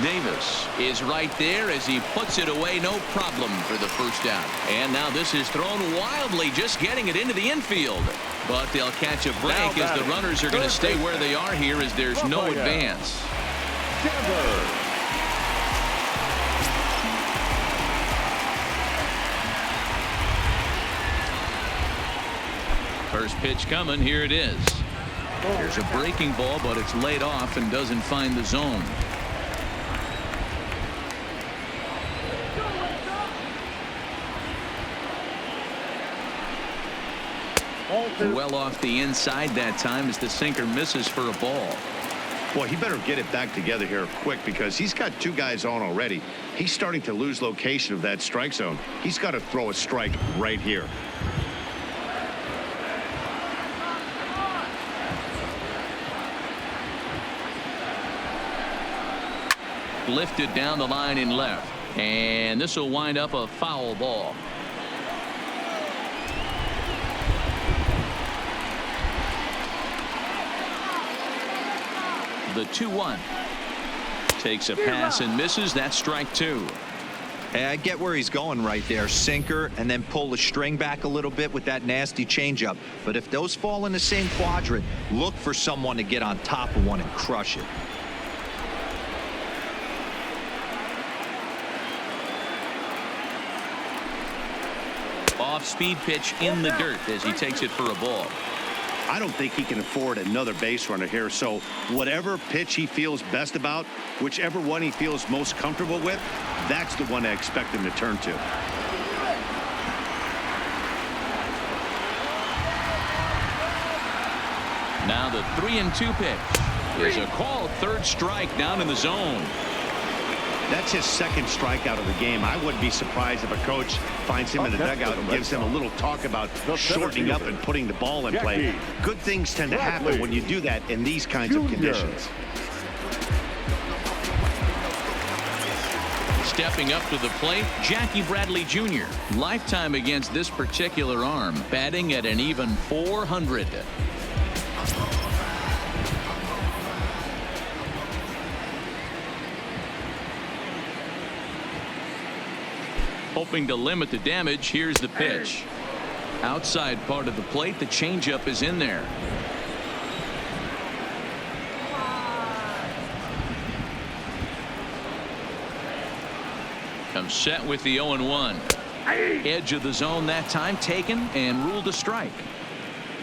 Davis is right there as he puts it away, no problem for the first out. And now this is thrown wildly, just getting it into the infield. But they'll catch a break as the runners are going to stay where they are here as there's no advance. First pitch coming. Here it is. Here's a breaking ball, but it's laid off and doesn't find the zone. Well off the inside that time as the sinker misses for a ball. Boy, he better get it back together here quick because he's got two guys on already. He's starting to lose location of that strike zone. He's got to throw a strike right here. Lifted down the line in left, and this will wind up a foul ball. The 2-1 takes a pass and misses. That's strike two. Hey, I get where he's going right there. Sinker and then pull the string back a little bit with that nasty changeup. But if those fall in the same quadrant, look for someone to get on top of one and crush it. Off-speed pitch in the dirt as he takes it for a ball. I don't think he can afford another base runner here, so whatever pitch he feels best about, whichever one he feels most comfortable with, that's the one I expect him to turn to. Now the 3-2 pitch is a call. Third strike down in the zone. That's his second strikeout of the game. I wouldn't be surprised if a coach finds him in the dugout and gives him a little talk about shortening up and putting the ball in play. Good things tend to happen when you do that in these kinds of conditions. Stepping up to the plate, Jackie Bradley Jr. Lifetime against this particular arm, batting at an even .400. Hoping to limit the damage. Here's the pitch. Outside part of the plate. The changeup is in there. Comes set with the 0-1. Edge of the zone that time taken and ruled a strike.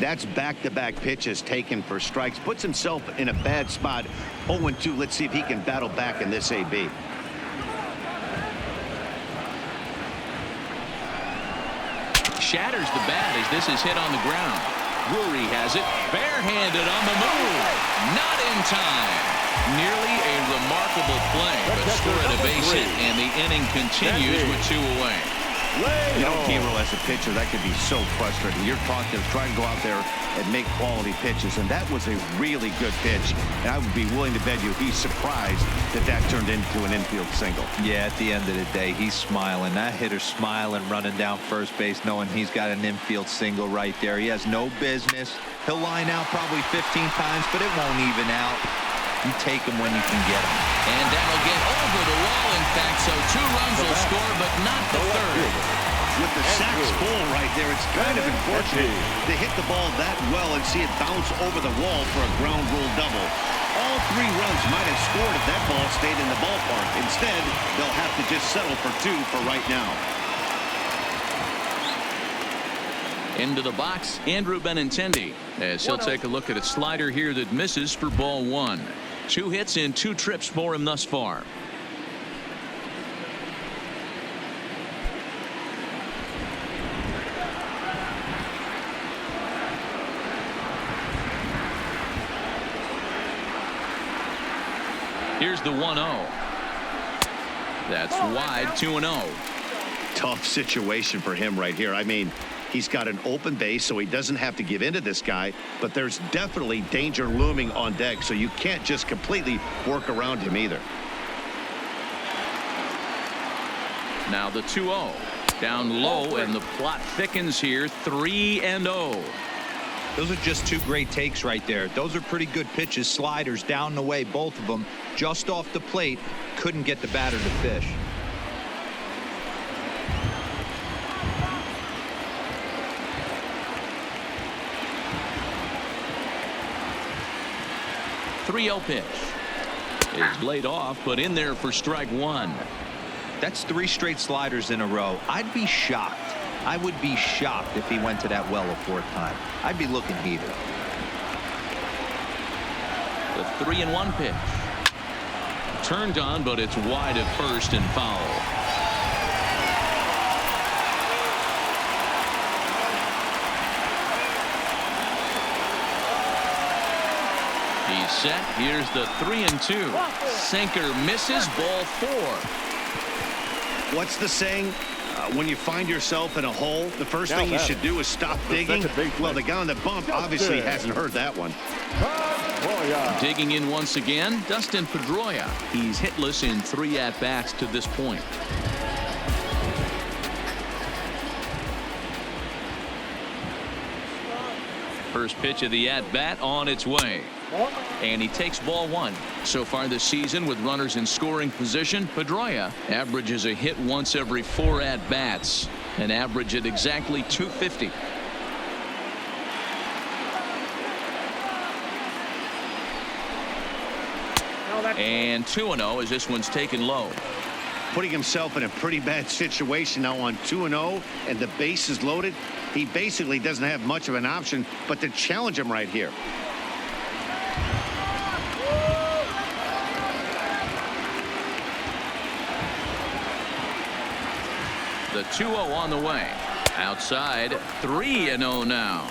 That's back-to-back pitches taken for strikes. Puts himself in a bad spot. 0-2. Let's see if he can battle back in this AB. Shatters the bat as this is hit on the ground. Drury has it barehanded on the move. Not in time. Nearly a remarkable play, but scored a base hit, and the inning continues with two away. You know, Hero, as a pitcher, that could be so frustrating. You're trying to go out there and make quality pitches, and that was a really good pitch. And I would be willing to bet you he's surprised that that turned into an infield single. Yeah, at the end of the day, he's smiling. That hitter's smiling, running down first base, knowing he's got an infield single right there. He has no business. He'll line out probably 15 times, but it won't even out. You take him when you can get him. And that'll get over the wall, in fact, so 2 runs will score, but not the third. With the sacks full right there, it's kind of unfortunate to hit the ball that well and see it bounce over the wall for a ground rule double. All 3 runs might have scored if that ball stayed in the ballpark. Instead, they'll have to just settle for 2 for right now. Into the box, Andrew Benintendi, as he'll take a look at a slider here that misses for ball 1. 2 hits in 2 trips for him thus far. Here's the 1-0. That's wide. 2-0. Tough situation for him right here. I mean, he's got an open base, so he doesn't have to give in to this guy, but there's definitely danger looming on deck, so you can't just completely work around him either. Now the 2-0. Down low, and the plot thickens here. 3-0. Those are just 2 great takes right there. Those are pretty good pitches. Sliders down the way, both of them, just off the plate. couldn't get the batter to fish. .3-0 pitch is laid off, but in there for strike one. That's 3 straight sliders in a row. I'd be shocked. I would be shocked if he went to that well a 4th time. I'd be looking heated. The 3-1 pitch. Turned on, but it's wide at first and foul. He's set. Here's the 3-2. Sinker misses. Ball 4. What's the saying? When you find yourself in a hole, the first thing you should do is stop digging. Well, the guy on the bump obviously hasn't heard that one. Digging in once again, Dustin Pedroia. He's hitless in 3 at-bats to this point. First pitch of the at-bat on its way. And he takes ball 1. So far this season, with runners in scoring position, Pedroia averages a hit once every 4 at-bats, an average at exactly .250. And 2-0 as this one's taken low. Putting himself in a pretty bad situation now on 2-0, and the base is loaded. He basically doesn't have much of an option but to challenge him right here. The 2-0 on the way. Outside, 3-0 now.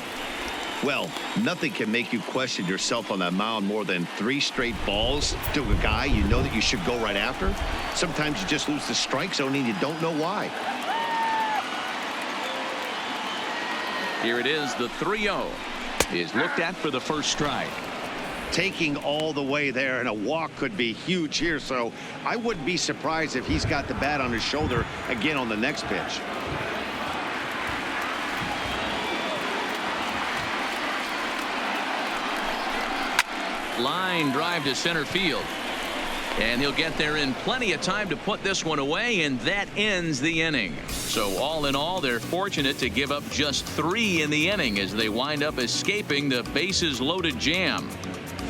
Well, nothing can make you question yourself on that mound more than 3 straight balls to a guy you know that you should go right after. Sometimes you just lose the strike zone and you don't know why. Here it is. The 3-0 is looked at for the first strike. Taking all the way there, and a walk could be huge here, so I wouldn't be surprised if he's got the bat on his shoulder again on the next pitch. Line drive to center field. And he'll get there in plenty of time to put this one away, and that ends the inning. So all in all, they're fortunate to give up just 3 in the inning as they wind up escaping the bases loaded jam.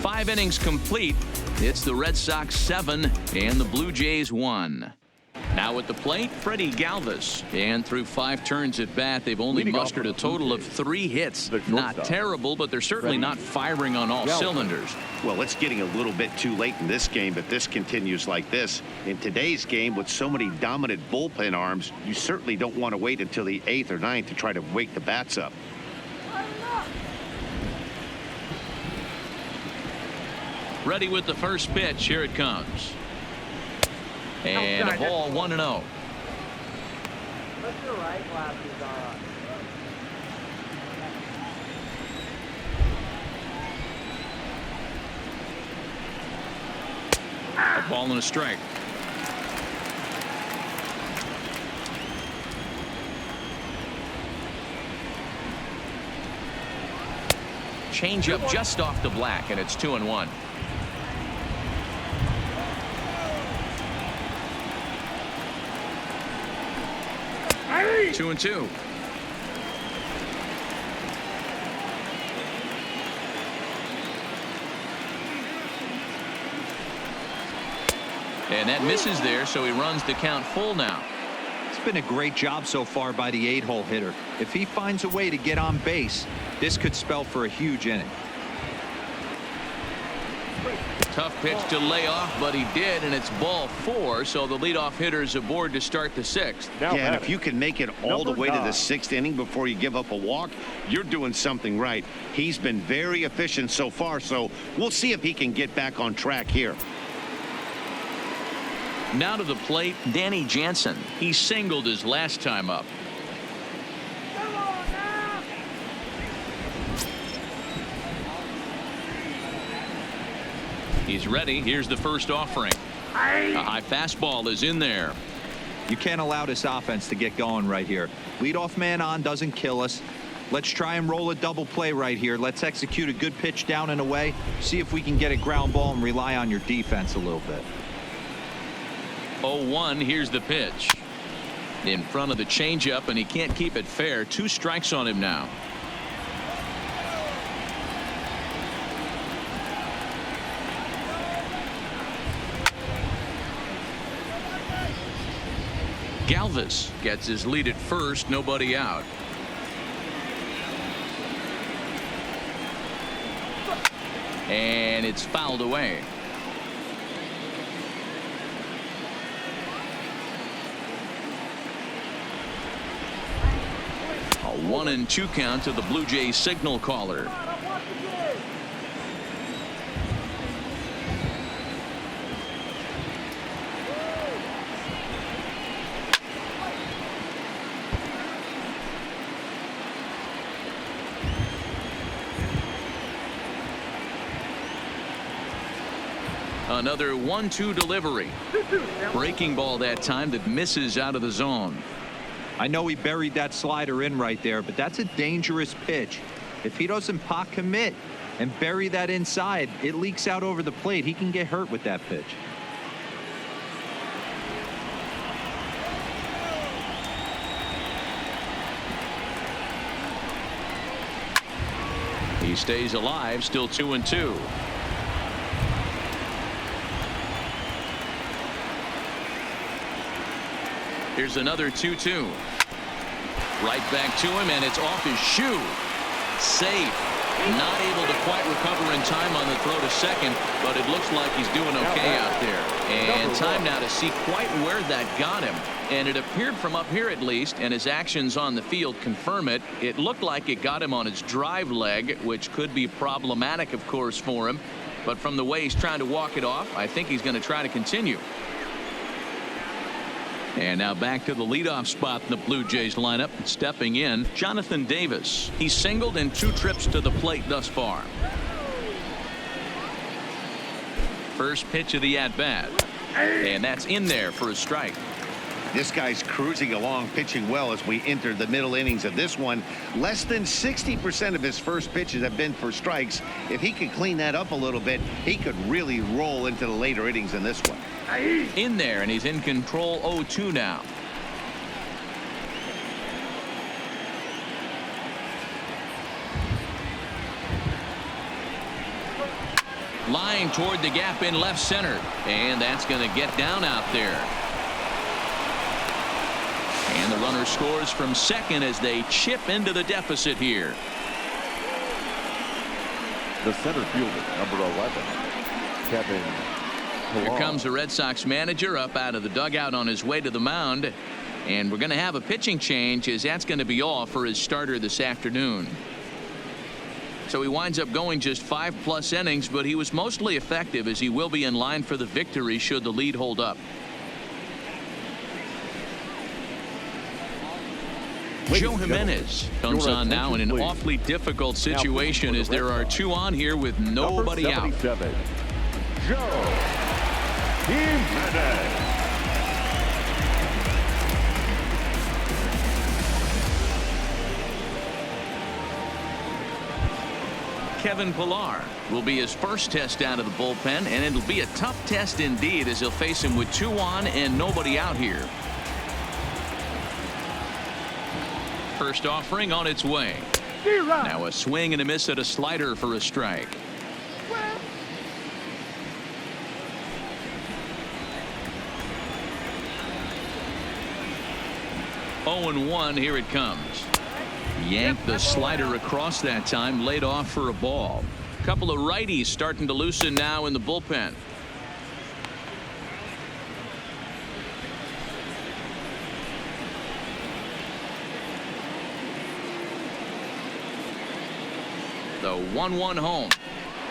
5 innings complete. It's the Red Sox 7 and the Blue Jays 1. Now at the plate, Freddie Galvis. And through 5 turns at bat, they've only mustered a total of 3 hits. Not terrible, but they're certainly not firing on all cylinders. Well, it's getting a little bit too late in this game if this continues like this. In today's game, with so many dominant bullpen arms, you certainly don't want to wait until the 8th or 9th to try to wake the bats up. Ready with the first pitch. Here it comes. And a ball 1-0. Put your right glasses on. A ball and a strike. Change up just off the black, and it's 2-1. 2-2. And that misses there, so he runs the count full now. It's been a great job so far by the 8-hole hitter. If he finds a way to get on base, this could spell for a huge inning. Tough pitch to lay off, but he did, and it's ball 4, so the leadoff hitter's aboard to start the 6th. Yeah, and if you can make it all the way to the 6th inning before you give up a walk, you're doing something right. He's been very efficient so far, so we'll see if he can get back on track here. Now to the plate, Danny Jansen. He singled his last time up. He's ready. Here's the first offering. A high fastball is in there. You can't allow this offense to get going right here. Leadoff man on doesn't kill us. Let's try and roll a double play right here. Let's execute a good pitch down and away. See if we can get a ground ball and rely on your defense a little bit. 0-1. Here's the pitch. In front of the changeup, and he can't keep it fair. 2 strikes on him now. Galvis gets his lead at first. Nobody out. And it's fouled away. A 1-2 count to the Blue Jays signal caller. Another 1-2 delivery. Breaking ball that time that misses out of the zone. I know he buried that slider in right there, but that's a dangerous pitch. If he doesn't pot commit and bury that inside, it leaks out over the plate. He can get hurt with that pitch. He stays alive, still 2-2. Here's another 2-2. Right back to him, and it's off his shoe. Safe. Not able to quite recover in time on the throw to second, but it looks like he's doing okay out there. And time now to see quite where that got him. And it appeared from up here at least, and his actions on the field confirm it. It looked like it got him on his drive leg, which could be problematic, of course, for him. But from the way he's trying to walk it off, I think he's going to try to continue. And now back to the leadoff spot in the Blue Jays lineup. Stepping in, Jonathan Davis. He's singled in 2 trips to the plate thus far. First pitch of the at-bat. And that's in there for a strike. This guy's cruising along, pitching well as we enter the middle innings of this one. Less than 60% of his first pitches have been for strikes. If he could clean that up a little bit, he could really roll into the later innings in this one. In there, and he's in control. 0-2 now. Line toward the gap in left center, and that's going to get down out there. And the runner scores from second as they chip into the deficit here. The center fielder, number 11, Kevin TOR. Here comes the Red Sox manager up out of the dugout on his way to the mound. And we're going to have a pitching change, as that's going to be all for his starter this afternoon. So he winds up going just 5+ innings, but he was mostly effective, as he will be in line for the victory should the lead hold up. Joe Jimenez comes on now in an awfully difficult situation, as there are 2 on here with nobody out. Joe Jimenez. Kevin Pillar will be his first test out of the bullpen, and it'll be a tough test indeed, as he'll face him with 2 on and nobody out here. First offering on its way. Now a swing and a miss at a slider for a strike. Oh and 1. Here it comes. Yanked the slider across that time, laid off for a ball. A couple of righties starting to loosen now in the bullpen. The 1-1 home.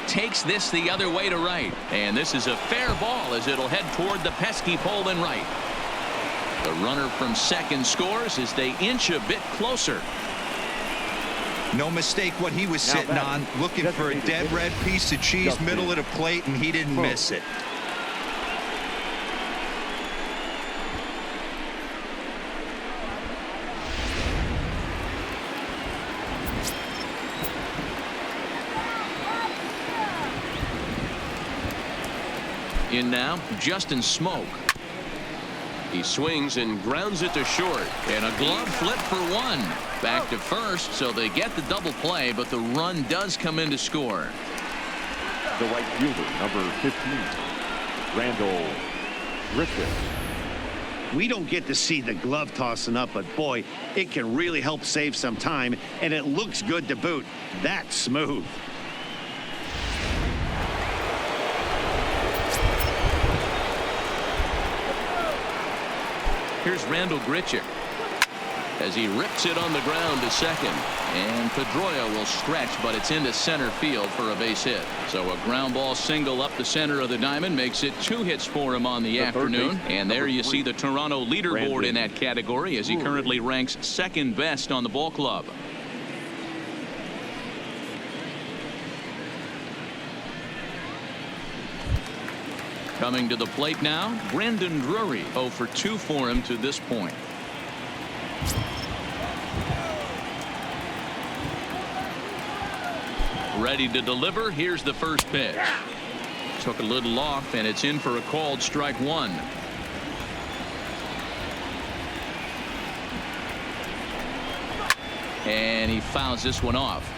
Takes this the other way to right. And this is a fair ball, as it'll head toward the pesky pole in right. The runner from second scores as they inch a bit closer. No mistake what he was sitting on, looking for a dead red piece of cheese middle of the plate, and he didn't miss it. In now, Justin Smoke. He swings and grounds it to short. And a glove flip for one. Back to first, so they get the double play, but the run does come in to score. The right fielder, number 15, Randall Griffith. We don't get to see the glove tossing up, but boy, it can really help save some time, and it looks good to boot. That's smooth. Here's Randall Griffith as he rips it on the ground to second. And Pedroia will stretch, but it's into center field for a base hit. So a ground ball single up the center of the diamond makes it 2 hits for him on the afternoon. And there you see the Toronto leaderboard in that category as he currently ranks 2nd best on the ball club. Coming to the plate now, Brandon Drury. 0 for 2 for him to this point. Ready to deliver. Here's the first pitch. Took a little off, and it's in for a called strike 1. And he fouls this one off.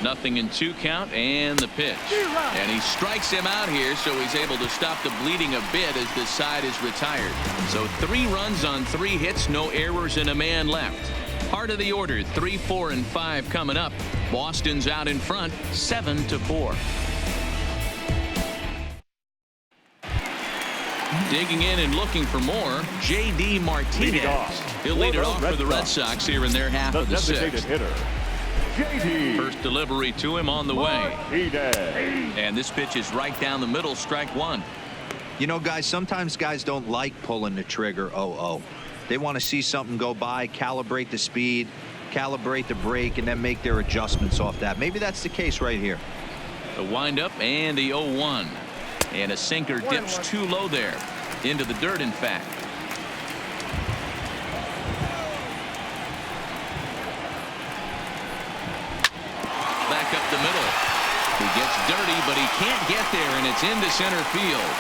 Nothing in 2 count, and the pitch. And he strikes him out here, so he's able to stop the bleeding a bit as this side is retired. So 3 runs on 3 hits, no errors, and a man left. Part of the order, 3, 4, and 5 coming up. Boston's out in front, 7-4. Digging in and looking for more, J.D. Martinez. He'll lead it off for the Red Sox here in their half of the 6th. Hitter. JD. First delivery to him on the way. And this pitch is right down the middle, strike 1. You know, guys, sometimes guys don't like pulling the trigger 0-0. They want to see something go by, calibrate the speed, calibrate the brake, and then make their adjustments off that. Maybe that's the case right here. The windup and the 0-1. And a sinker dips too low there. Into the dirt, in fact. Back up the middle. He gets dirty, but he can't get there, and it's into center field.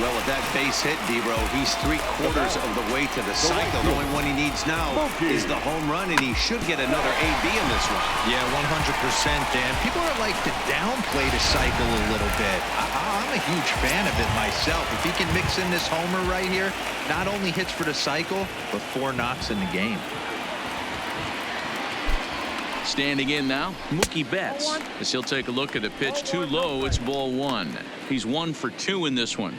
Well, with that base hit, D-Row, he's 3/4 of the way to the cycle. The only one he needs now is the home run, and he should get another AB in this one. Yeah, 100%, Dan. People are like to downplay the cycle a little bit. I'm a huge fan of it myself. If he can mix in this homer right here, not only hits for the cycle, but 4 knocks in the game. Standing in now, Mookie Betts. As he'll take a look at a pitch too low, it's ball 1. He's 1 for 2 in this one.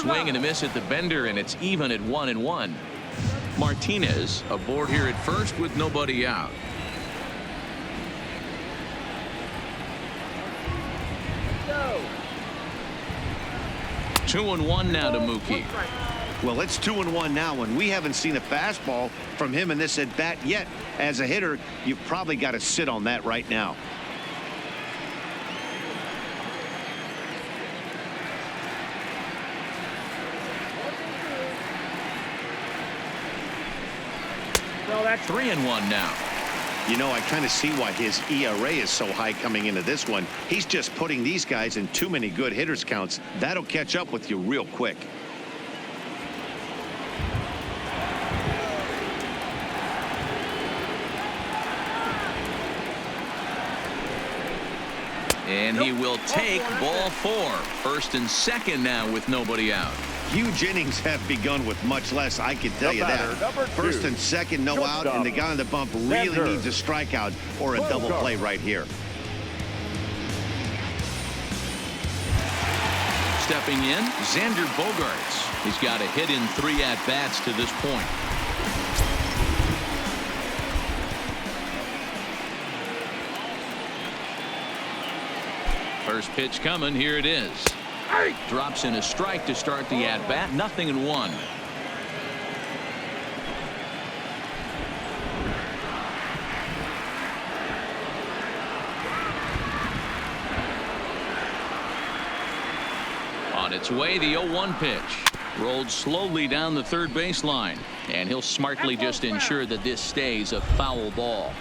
Swing and a miss at the bender, and it's even at 1-1. Martinez aboard here at first with nobody out. Go. 2-1 now to Mookie. Well, it's 2-1 now, and we haven't seen a fastball from him in this at bat yet. As a hitter, you've probably got to sit on that right now. No, that's 3-1 now. You know, I kind of see why his ERA is so high coming into this one. He's just putting these guys in too many good hitters counts. That'll catch up with you real quick. And he will take ball 4. First and second now with nobody out. Huge innings have begun with much less, I can tell you that. First and second, no out, and the guy on the bump really needs a strikeout or a double play right here. Stepping in, Xander Bogaerts. He's got a hit in 3 at-bats to this point. First pitch coming. Here it is. Drops in a strike to start the at-bat. 0-1. On its way, the 0-1 pitch. Rolled slowly down the third baseline. And he'll smartly just ensure that this stays a foul ball.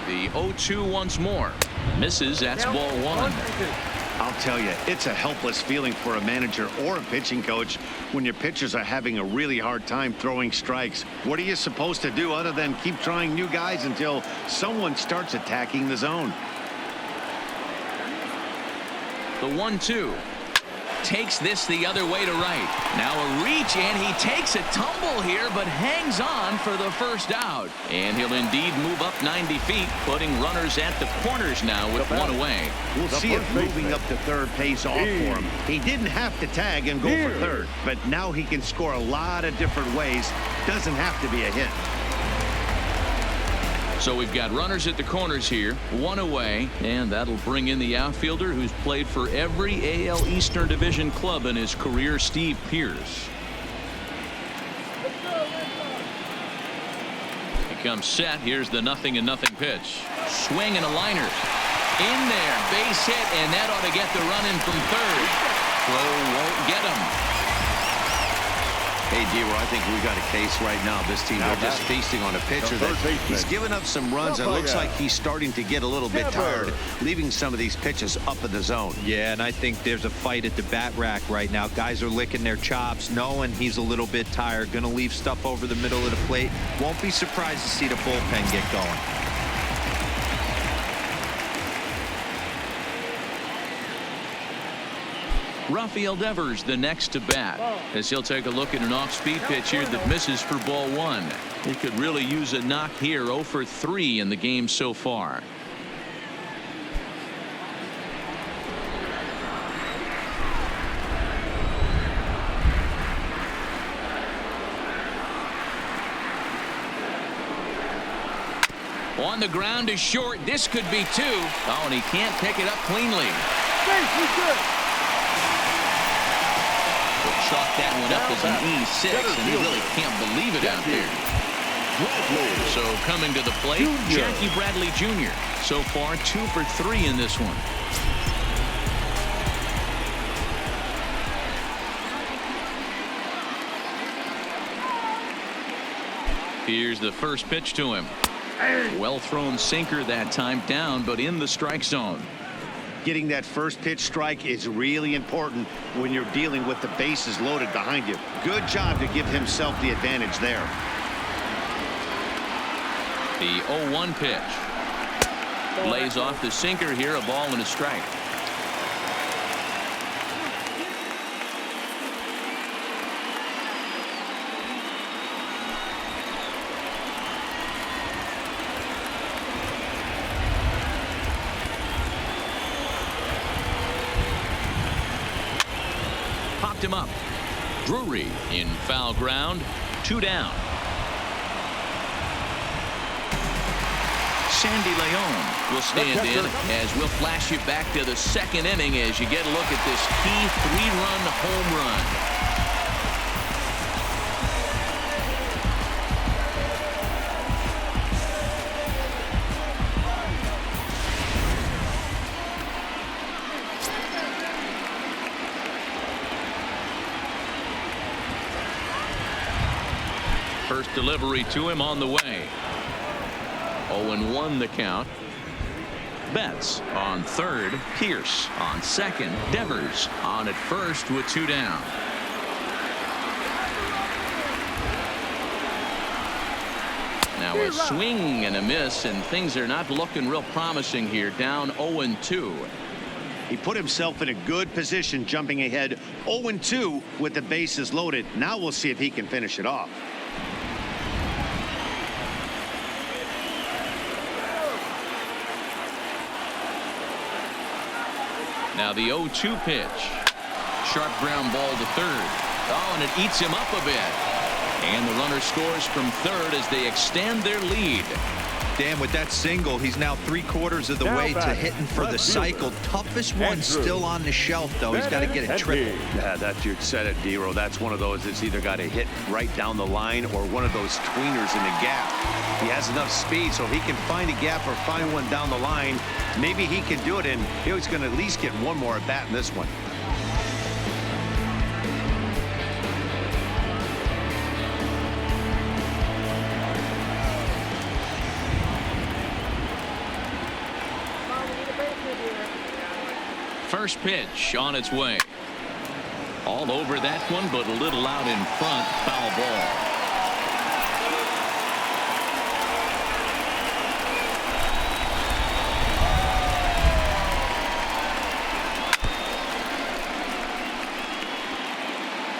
The 0-2 once more. Misses. That's ball one. I'll tell you, it's a helpless feeling for a manager or a pitching coach when your pitchers are having a really hard time throwing strikes. What are you supposed to do other than keep trying new guys until someone starts attacking the zone? The 1-2. Takes this the other way to right. Now a reach, and he takes a tumble here, but hangs on for the first out. And he'll indeed move up 90 feet, putting runners at the corners now with one away. We'll see if moving up to third pays off for him. He didn't have to tag and go for third, but now he can score a lot of different ways. Doesn't have to be a hit. So we've got runners at the corners here, one away, and that'll bring in the outfielder who's played for every AL Eastern Division club in his career, Steve Pearce. He comes set. Here's the 0-0 pitch. Swing and a liner. In there, base hit, and that ought to get the run in from third. Throw won't get him. Hey, D-Roy, I think we got a case right now. This team, they're just feasting on a pitcher that he's given up some runs, and it looks like he's starting to get a little bit tired, leaving some of these pitches up in the zone. Yeah, and I think there's a fight at the bat rack right now. Guys are licking their chops, knowing he's a little bit tired, going to leave stuff over the middle of the plate. Won't be surprised to see the bullpen get going. Rafael Devers the next to bat, as he'll take a look at an off-speed pitch here that misses for ball one. He could really use a knock here. 0 for 3 in the game so far. On the ground is short. This could be 2. Oh, and he can't pick it up cleanly. Chalk that one up as an E6, and he really can't believe it out there. So coming to the plate, Jackie Bradley Jr. So far 2 for 3 in this one. Here's the first pitch to him. Well thrown sinker that time, down but in the strike zone. Getting that first pitch strike is really important when you're dealing with the bases loaded behind you. Good job to give himself the advantage there. The 0-1 pitch. Lays off the sinker here, a ball and a strike. Him up. Drury in foul ground. 2 down. Sandy Leon will stand in as we'll flash you back to the second inning as you get a look at this key 3-run home run. First delivery to him on the way. 0-1 the count. Betts on third. Pierce on second. Devers on at first with 2 down. Now a swing and a miss, and things are not looking real promising here. Down 0-2. He put himself in a good position jumping ahead 0-2 with the bases loaded. Now we'll see if he can finish it off. Now the 0-2 pitch. Sharp ground ball to third. Oh, and it eats him up a bit. And the runner scores from third as they extend their lead. Dan, with that single, he's now 3/4 of the Now way to batting, hitting for the left cycle. fielder, Toughest one Andrew. still on the shelf, though. He's got to get it triple. Yeah, that's you said it, D-Row. That's one of those that's either got to hit right down the line or one of those tweeners in the gap. He has enough speed, so if he can find a gap or find one down the line, maybe he can do it, and he's going to at least get one more at bat in this one. First pitch on its way. All over that one, but a little out in front. Foul ball.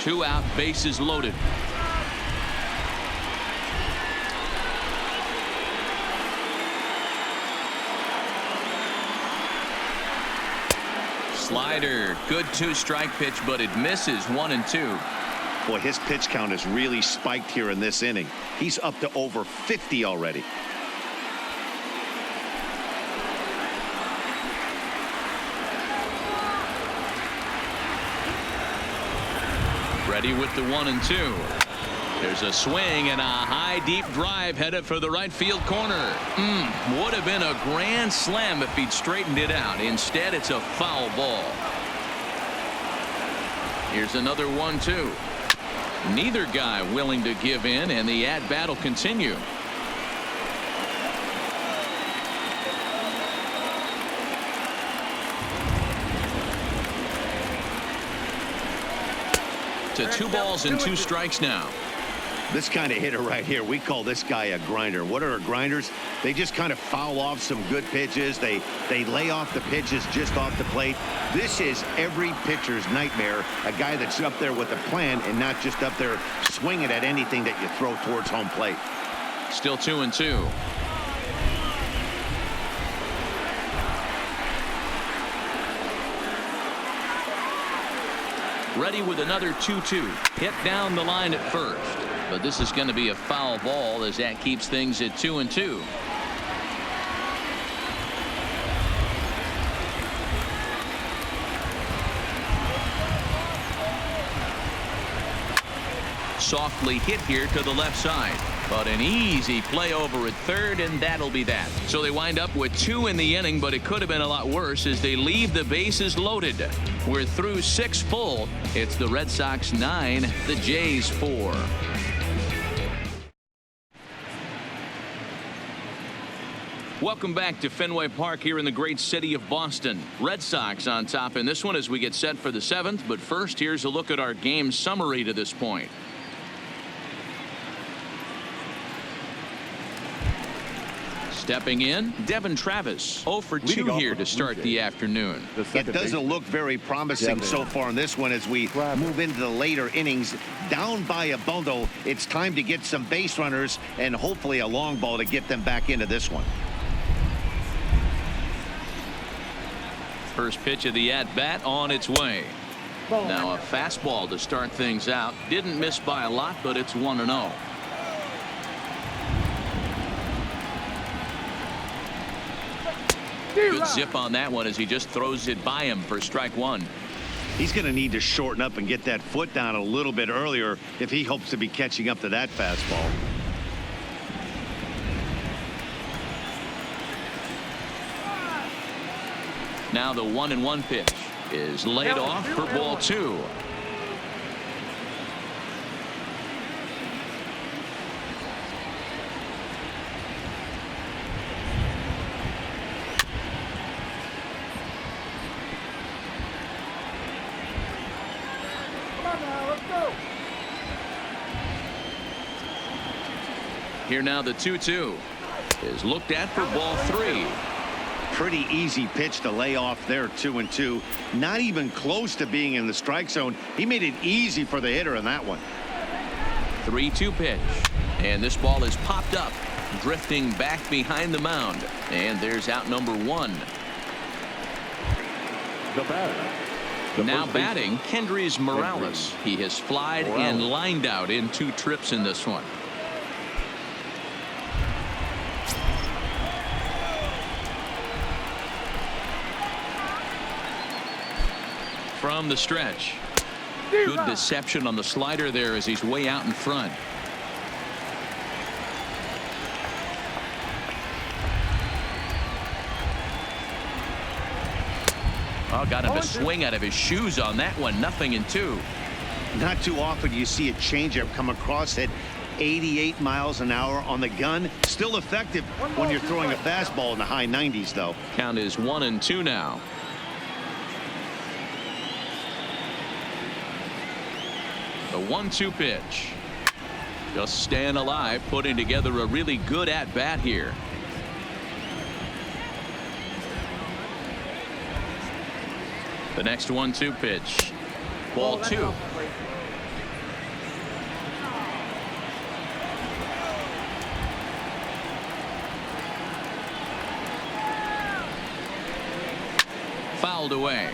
Two out, bases loaded. Slider, good 2-strike pitch, but it misses 1-2. Boy, his pitch count has really spiked here in this inning. He's up to over 50 already. Ready with the 1-2. There's a swing and a high deep drive headed for the right field corner. Would have been a grand slam if he'd straightened it out. Instead, it's a foul ball. Here's another 1-2. Neither guy willing to give in, and the at-bat will continue. To 2 balls and 2 strikes now. This kind of hitter right here, we call this guy a grinder. What are grinders? They just kind of foul off some good pitches. They lay off the pitches just off the plate. This is every pitcher's nightmare, a guy that's up there with a plan and not just up there swinging at anything that you throw towards home plate. Still 2-2. Ready with another 2-2. Hit down the line at first. But this is going to be a foul ball as that keeps things at 2-2. Softly hit here to the left side. But an easy play over at third, and that'll be that. So they wind up with 2 in the inning, but it could have been a lot worse as they leave the bases loaded. We're through 6 full. It's the Red Sox 9, the Jays 4. Welcome back to Fenway Park here in the great city of Boston. Red Sox on top in this one as we get set for the 7th. But first, here's a look at our game summary to this point. Stepping in, Devin Travis, 0 for 2 here to start the afternoon. It doesn't look very promising so far in this one as we move into the later innings. Down by a bundle, it's time to get some base runners and hopefully a long ball to get them back into this one. First pitch of the at-bat on its way. Now a fastball to start things out. Didn't miss by a lot, but it's 1-0. Good zip on that one as he just throws it by him for strike 1. He's going to need to shorten up and get that foot down a little bit earlier if he hopes to be catching up to that fastball. Now the 1-1 pitch is laid off for ball 2. Here now the 2-2 is looked at for ball 3. Pretty easy pitch to lay off there, 2-2. Not even close to being in the strike zone. He made it easy for the hitter in that one. 3-2 pitch, and this ball is popped up, drifting back behind the mound, and there's out number 1. The batter, Now batting, Kendrys Morales. He has flied and lined out in 2 trips in this one. From the stretch. Good deception on the slider there as he's way out in front. Oh, got him to swing out of his shoes on that one. 0-2. Not too often you see a changeup come across at 88 miles an hour on the gun. Still effective when you're throwing a fastball in the high 90s, though. Count is 1-2 now. The 1-2 pitch. Just staying alive, putting together a really good at-bat here. The next 1-2 pitch. Ball 2. Fouled away.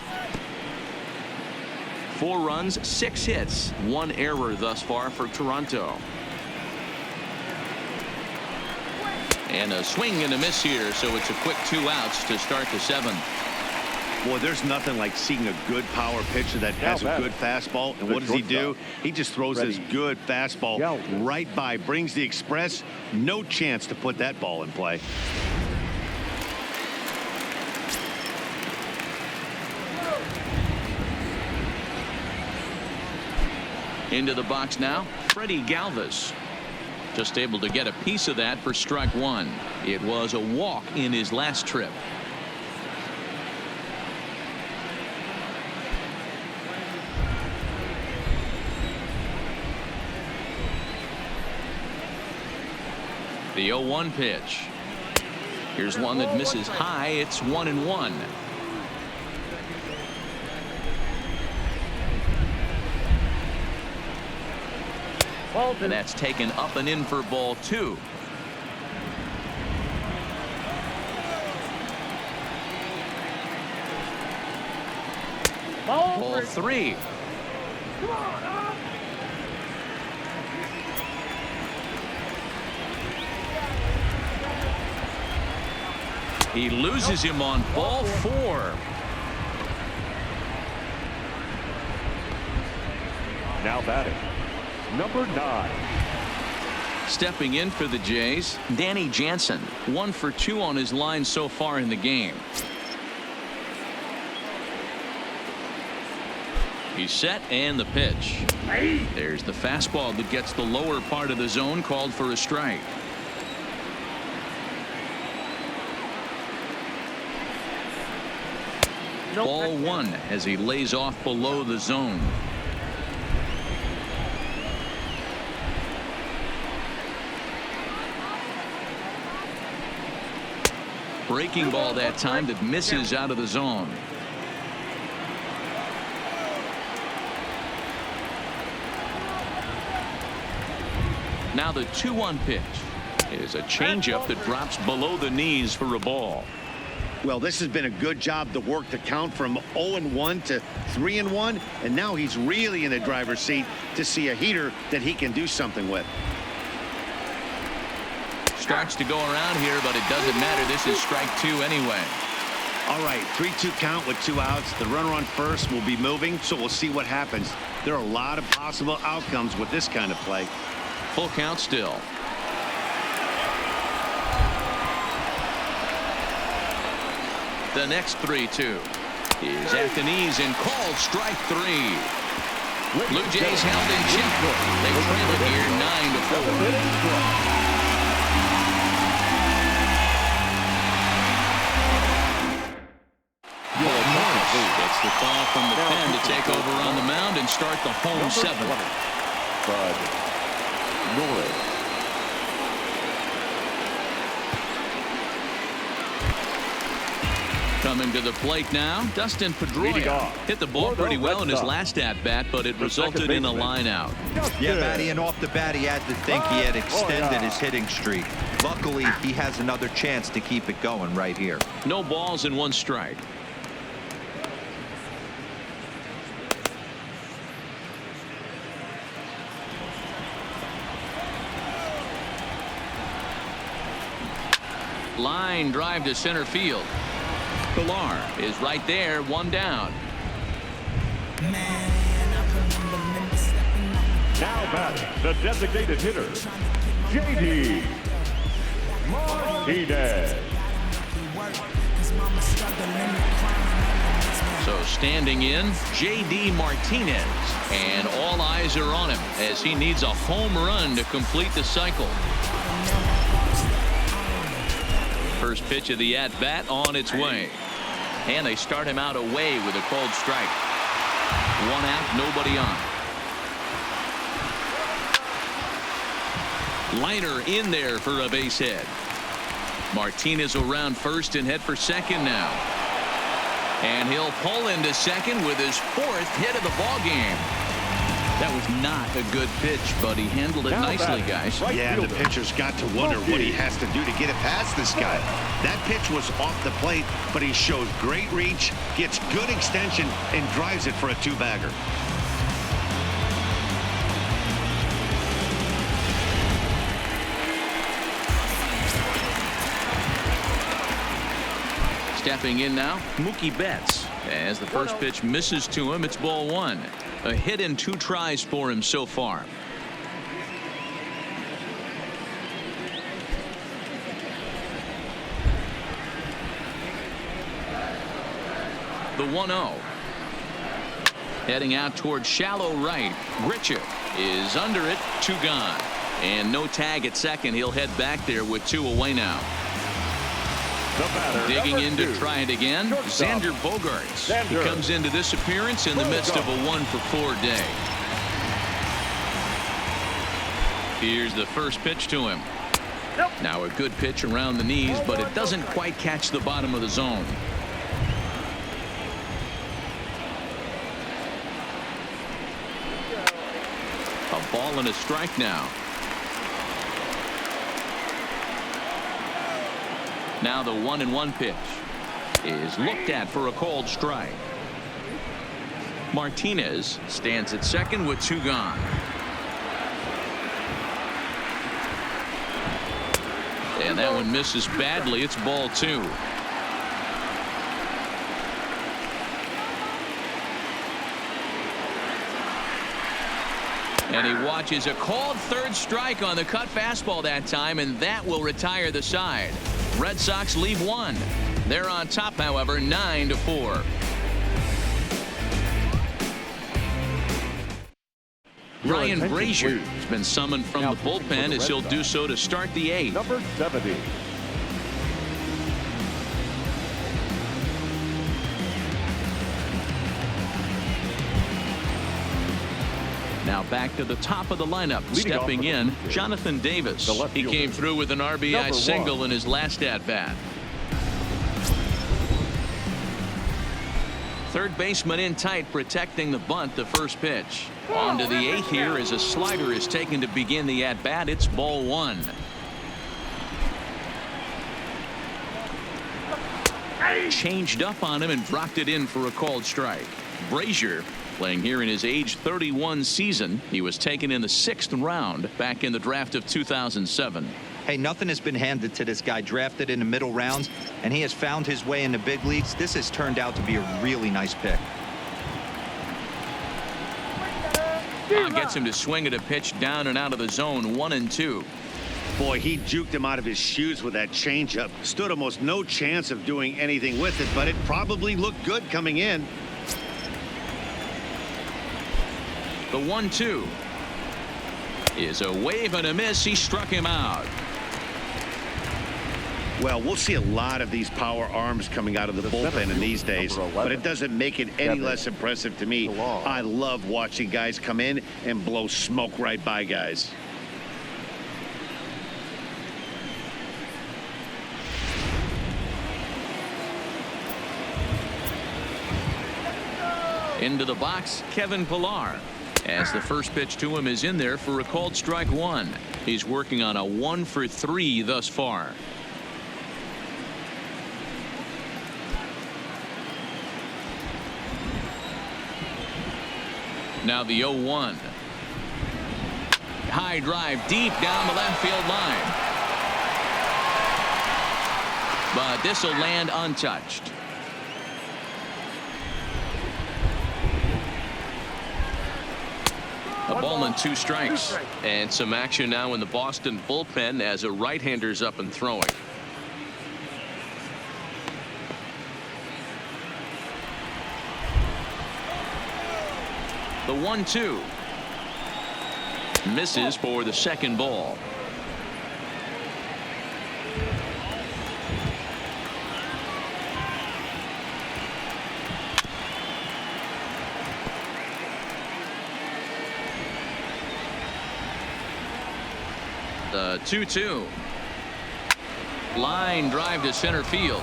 4 runs, 6 hits, 1 error thus far for Toronto. And a swing and a miss here, so it's a quick 2 outs to start the 7th. Boy, there's nothing like seeing a good power pitcher that has a good fastball. And what does he do? He just throws this good fastball right by, brings the express. No chance to put that ball in play. Into the box now, Freddie Galvis. Just able to get a piece of that for strike 1. It was a walk in his last trip. The 0-1 pitch. Here's one that misses high. It's 1-1. And that's taken up and in for ball 2. Ball 3. He loses him on ball 4. Now batting, number 9. Stepping in for the Jays, Danny Jansen. 1 for 2 on his line so far in the game. He's set, and the pitch. There's the fastball that gets the lower part of the zone, called for a strike. Ball 1 as he lays off below the zone. Breaking ball that time that misses out of the zone. Now the 2-1 pitch is a changeup that drops below the knees for a ball. Well, this has been a good job to work the count from 0-1 to 3-1, and now he's really in the driver's seat to see a heater that he can do something with. Starts to go around here, but it doesn't matter. This is strike 2 anyway. All right, 3-2 count with 2 outs. The runner on first will be moving, so we'll see what happens. There are a lot of possible outcomes with this kind of play. Full count still. The next 3-2 is at the knees and called strike 3. Blue Jays held in check. They trail it here 9-4. Gets the call from the pen to take over on the mound and start the home 7th. Coming to the plate now, Dustin Pedroia hit the ball pretty well in his last at-bat, but it resulted in a line-out. Yeah, Matty, and off the bat, he had to think he had extended his hitting streak. Luckily, he has another chance to keep it going right here. No balls and 1 strike. Line drive to center field. Pilar is right there, one down. Now batting, the designated hitter, J.D. Martinez. So standing in, J.D. Martinez. And all eyes are on him as he needs a home run to complete the cycle. First pitch of the at-bat on its way. And they start him out away with a called strike. One out, nobody on. Liner in there for a base hit. Martinez will round first and head for second now. And he'll pull into second with his fourth hit of the ball game. That was not a good pitch, but he handled it nicely, guys. Yeah, the pitcher's got to wonder what he has to do to get it past this guy. That pitch was off the plate, but he shows great reach, gets good extension, and drives it for a two-bagger. Stepping in now, Mookie Betts. As the first pitch misses to him, it's ball one. A hit in 2 tries for him so far. The 1-0. Heading out towards shallow right. Grichuk is under it. 2 gone. And no tag at second. He'll head back there with 2 away now. Digging in to try it again, Xander Bogaerts. He comes into this appearance in the midst of a 1-for-4 day. Here's the first pitch to him. Now a good pitch around the knees, but it doesn't quite catch the bottom of the zone. A ball and a strike now. Now the 1-1 pitch is looked at for a called strike. Martinez stands at second with 2 gone. And that one misses badly. It's ball 2. And he watches a called third strike on the cut fastball that time, and that will retire the side. Red Sox leave 1. They're on top, however, 9-4. Ryan Brazier has been summoned from the bullpen as he'll do so to start the 8th. Number 70. Now back to the top of the lineup. Stepping in, Jonathan Davis. He came through with an RBI single in his last at-bat. Third baseman in tight, protecting the bunt. The first pitch. On to the 8th here as a slider is taken to begin the at-bat. It's ball 1. Changed up on him and dropped it in for a called strike. Brazier playing here in his age 31 season. He was taken in the 6th round back in the draft of 2007. Hey, nothing has been handed to this guy. Drafted in the middle rounds, and he has found his way in the big leagues. This has turned out to be a really nice pick. Gets him to swing at a pitch down and out of the zone. 1-2. Boy, he juked him out of his shoes with that changeup. Stood almost no chance of doing anything with it, but it probably looked good coming in. The 1-2 is a wave and a miss. He struck him out. Well, we'll see a lot of these power arms coming out of the bullpen in these days, but it doesn't make it any less impressive to me. I love watching guys come in and blow smoke right by guys. Into the box, Kevin Pilar. As the first pitch to him is in there for a called strike 1. He's working on a 1-for-3 thus far. Now the 0-1. High drive deep down the left field line. but this will land untouched. A ball and 2 strikes. And some action now in the Boston bullpen as a right-hander's up and throwing. The 1-2. Misses for the second ball. The 2-2. Line drive to center field.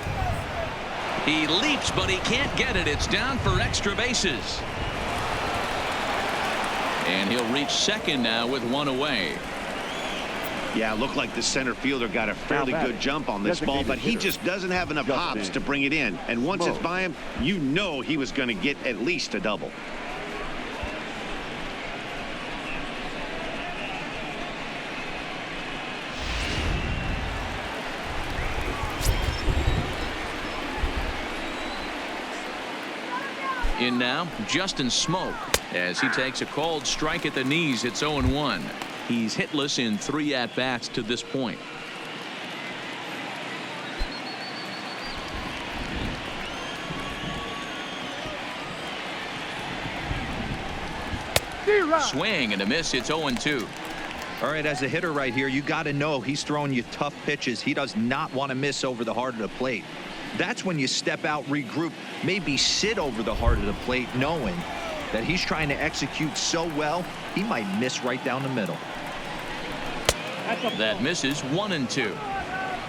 He leaps, but he can't get it. It's down for extra bases. And he'll reach second now with 1 away. Yeah, it looked like the center fielder got a fairly good jump on this ball, but he just doesn't have enough hops to bring it in. And once it's by him, you know he was going to get at least a double. In now, Justin Smoke, as he takes a called strike at the knees. It's 0-1. He's hitless in 3 at-bats to this point. Swing and a miss. It's 0-2. All right, as a hitter right here, you got to know he's throwing you tough pitches. He does not want to miss over the heart of the plate. That's when you step out, regroup, maybe sit over the heart of the plate, knowing that he's trying to execute so well, he might miss right down the middle. That misses. 1-2.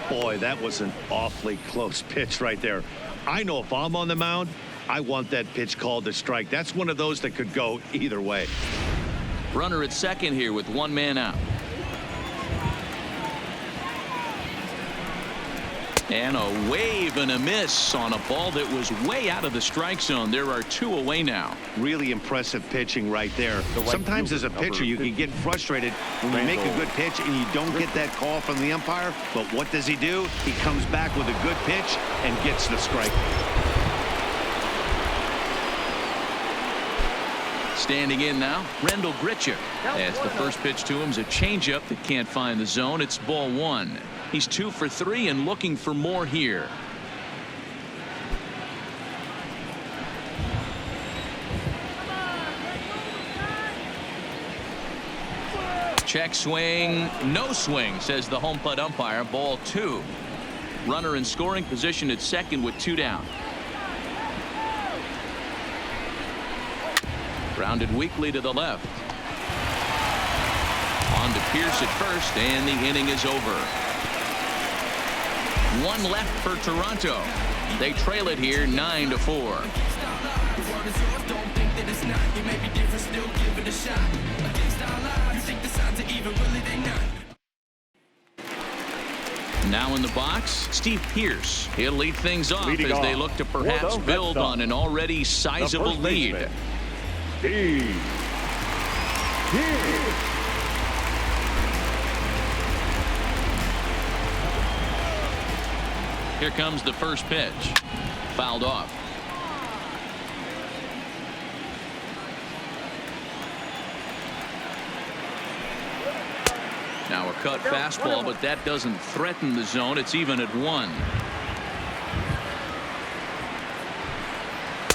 Boy, that was an awfully close pitch right there. I know if I'm on the mound, I want that pitch called a strike. That's one of those that could go either way. Runner at second here with 1 man out. And a wave and a miss on a ball that was way out of the strike zone. There are 2 away now. Really impressive pitching right there. Sometimes as a pitcher you can get frustrated when you make a good pitch and you don't get that call from the umpire. But what does he do? He comes back with a good pitch and gets the strike. Standing in now, Rendell Grichuk. As the first pitch to him is a changeup that can't find the zone. It's ball 1. He's 2 for 3 and looking for more here. Check swing, no swing, says the home plate umpire. Ball 2. Runner in scoring position at second with 2 down. Grounded weakly to the left. On to Pierce at first, and the inning is over. 1 left for Toronto. They trail it here 9-4. Now in the box, Steve Pierce. He'll lead things off as they look to perhaps build on an already sizable lead. Here comes the first pitch. Fouled off. Now a cut fastball, but that doesn't threaten the zone. It's even at 1.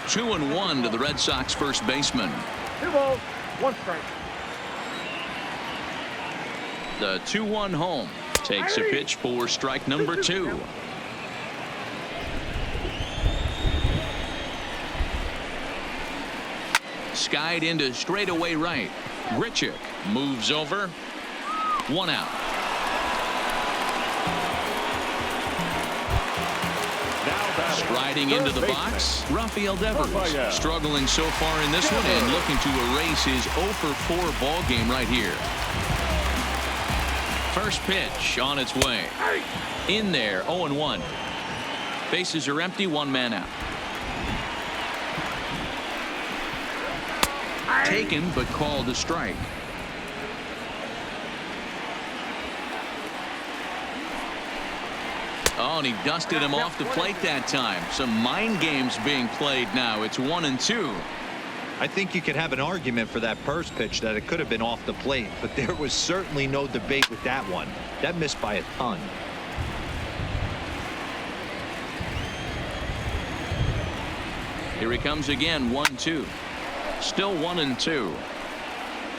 2-1 to the Red Sox first baseman. 2 balls, 1 strike. The 2-1 home takes a pitch for strike number 2. Skied into straightaway right. Grichuk moves over. 1 out. Striding into the box, Rafael Devers, struggling so far in this one and looking to erase his 0-for-4 ball game right here. First pitch on its way. In there, 0-1. Bases are empty, 1 man out. Taken but called a strike. Oh, and he dusted him off the plate that time. Some mind games being played now. It's 1-2. I think you could have an argument for that first pitch that it could have been off the plate, but there was certainly no debate with that one. That missed by a ton. Here he comes again, 1-2. Still 1-2.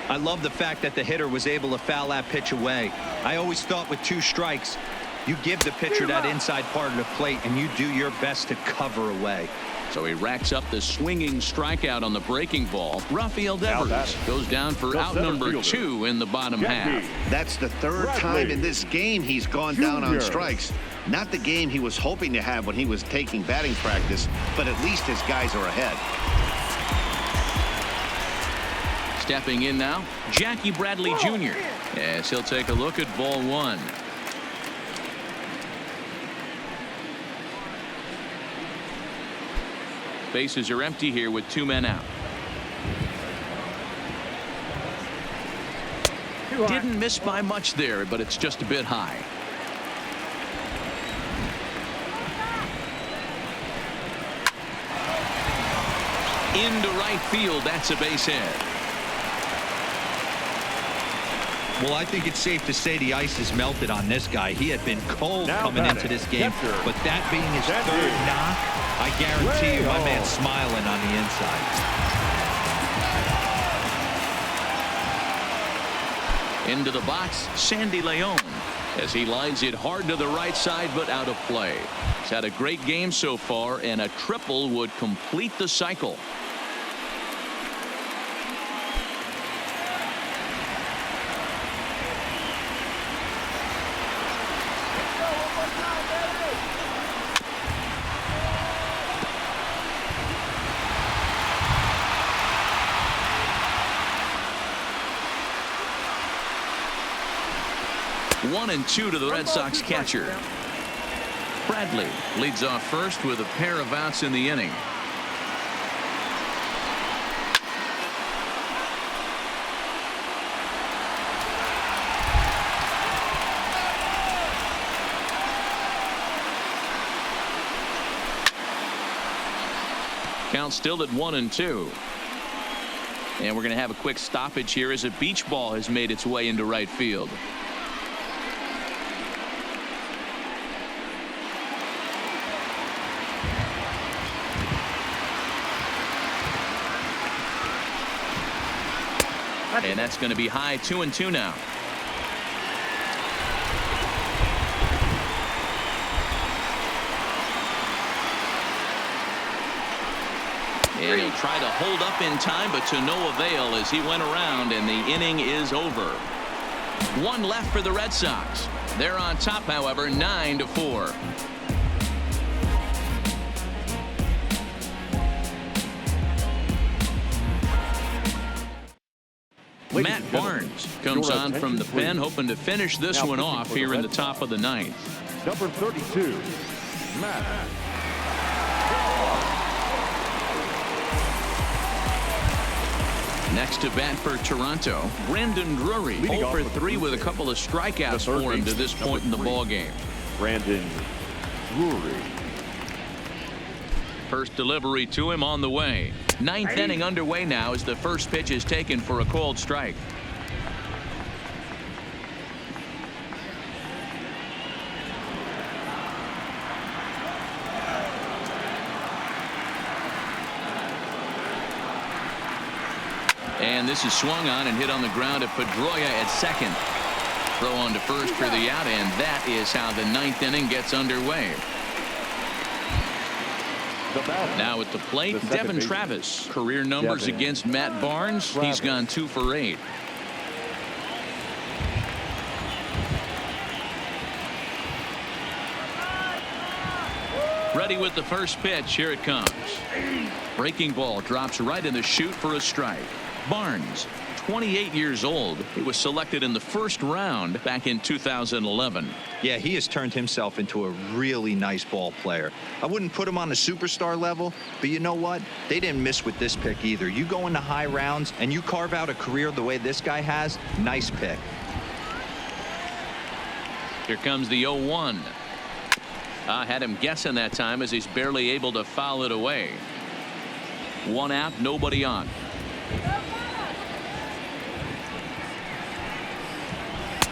I love the fact that the hitter was able to foul that pitch away. I always thought with 2 strikes, you give the pitcher that inside part of the plate and you do your best to cover away. So he racks up the swinging strikeout on the breaking ball. Rafael Devers goes down for out number 2 in the bottom half. That's the 3rd time in this game he's gone down on strikes. Not the game he was hoping to have when he was taking batting practice, but at least his guys are ahead. Stepping in now, Jackie Bradley Jr. As he'll take a look at ball 1. Bases are empty here with 2 men out. Didn't miss by much there, but it's just a bit high. Into right field. That's a base hit. Well, I think it's safe to say the ice has melted on this guy. He had been cold coming into this game, but that being his 3rd knock, I guarantee you my man's smiling on the inside. Into the box, Sandy Leon, as he lines it hard to the right side, but out of play. He's had a great game so far, and a triple would complete the cycle. One and 2 to the Red Sox catcher. Bradley leads off first with a pair of outs in the inning. Count still at 1-2. And we're going to have a quick stoppage here as a beach ball has made its way into right field. And that's going to be high. 2-2 now. And he'll try to hold up in time, but to no avail as he went around, and the inning is over. 1 left for the Red Sox. They're on top, however, 9-4. Matt Barnes comes on from the pen, hoping to finish this one off here in the top of the 9th. Number 32, Matt. Next to bat for Toronto, Brandon Drury, 0 for 3 with a couple of strikeouts for him to this point in the ball game. Brandon Drury. First delivery to him on the way. 9th inning underway now as the first pitch is taken for a called strike. And this is swung on and hit on the ground at Pedroia at second. Throw on to first for the out, and that is how the 9th inning gets underway. Now at the plate, Devin Travis. Career numbers against Matt Barnes. He's gone 2 for 8. Ready with the first pitch. Here it comes. Breaking ball drops right in the chute for a strike. Barnes, 28 years old. He was selected in the first round back in 2011. Yeah, he has turned himself into a really nice ball player. I wouldn't put him on the superstar level, but you know what? They didn't miss with this pick either. You go into high rounds and you carve out a career the way this guy has. Nice pick. Here comes the 0-1. Had him guessing that time as he's barely able to foul it away. 1 out, nobody on.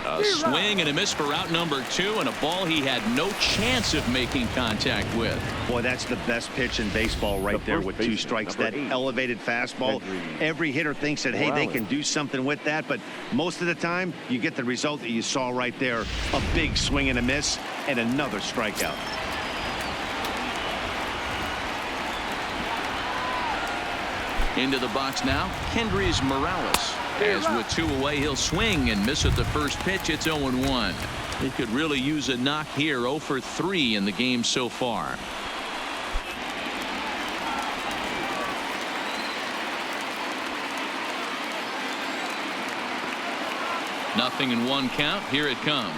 A swing and a miss for out number 2, and a ball he had no chance of making contact with. Boy, that's the best pitch in baseball right there with 2 strikes. That elevated fastball. Every hitter thinks that, hey, they can do something with that, but most of the time you get the result that you saw right there. A big swing and a miss and another strikeout. Into the box now, Kendrys Morales. As with 2 away, he'll swing and miss at the first pitch. It's 0-1. He could really use a knock here. 0 for 3 in the game so far. Nothing in 1 count. Here it comes.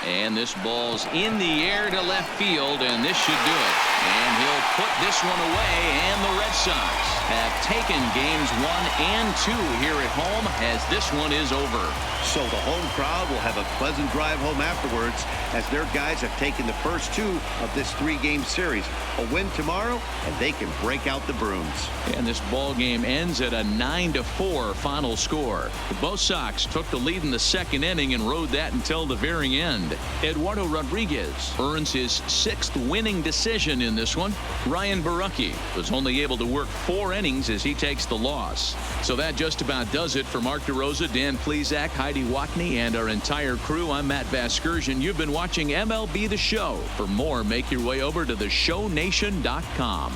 And this ball's in the air to left field, and this should do it. And he'll put this one away, and the Red Sox have taken games 1 and 2 here at home, as this one is over. So the home crowd will have a pleasant drive home afterwards, as their guys have taken the first 2 of this 3-game series. A win tomorrow, and they can break out the brooms. And this ball game ends at a 9-4 final score. The Bo Sox took the lead in the 2nd inning and rode that until the very end. Eduardo Rodriguez earns his 6th winning decision in this one. Ryan Barucki was only able to work 4 innings as he takes the loss. So that just about does it for Mark DeRosa, Dan Plesac, Heidi Watney, and our entire crew. I'm Matt Vasgersian. You've been watching MLB The Show. For more, make your way over to theshownation.com.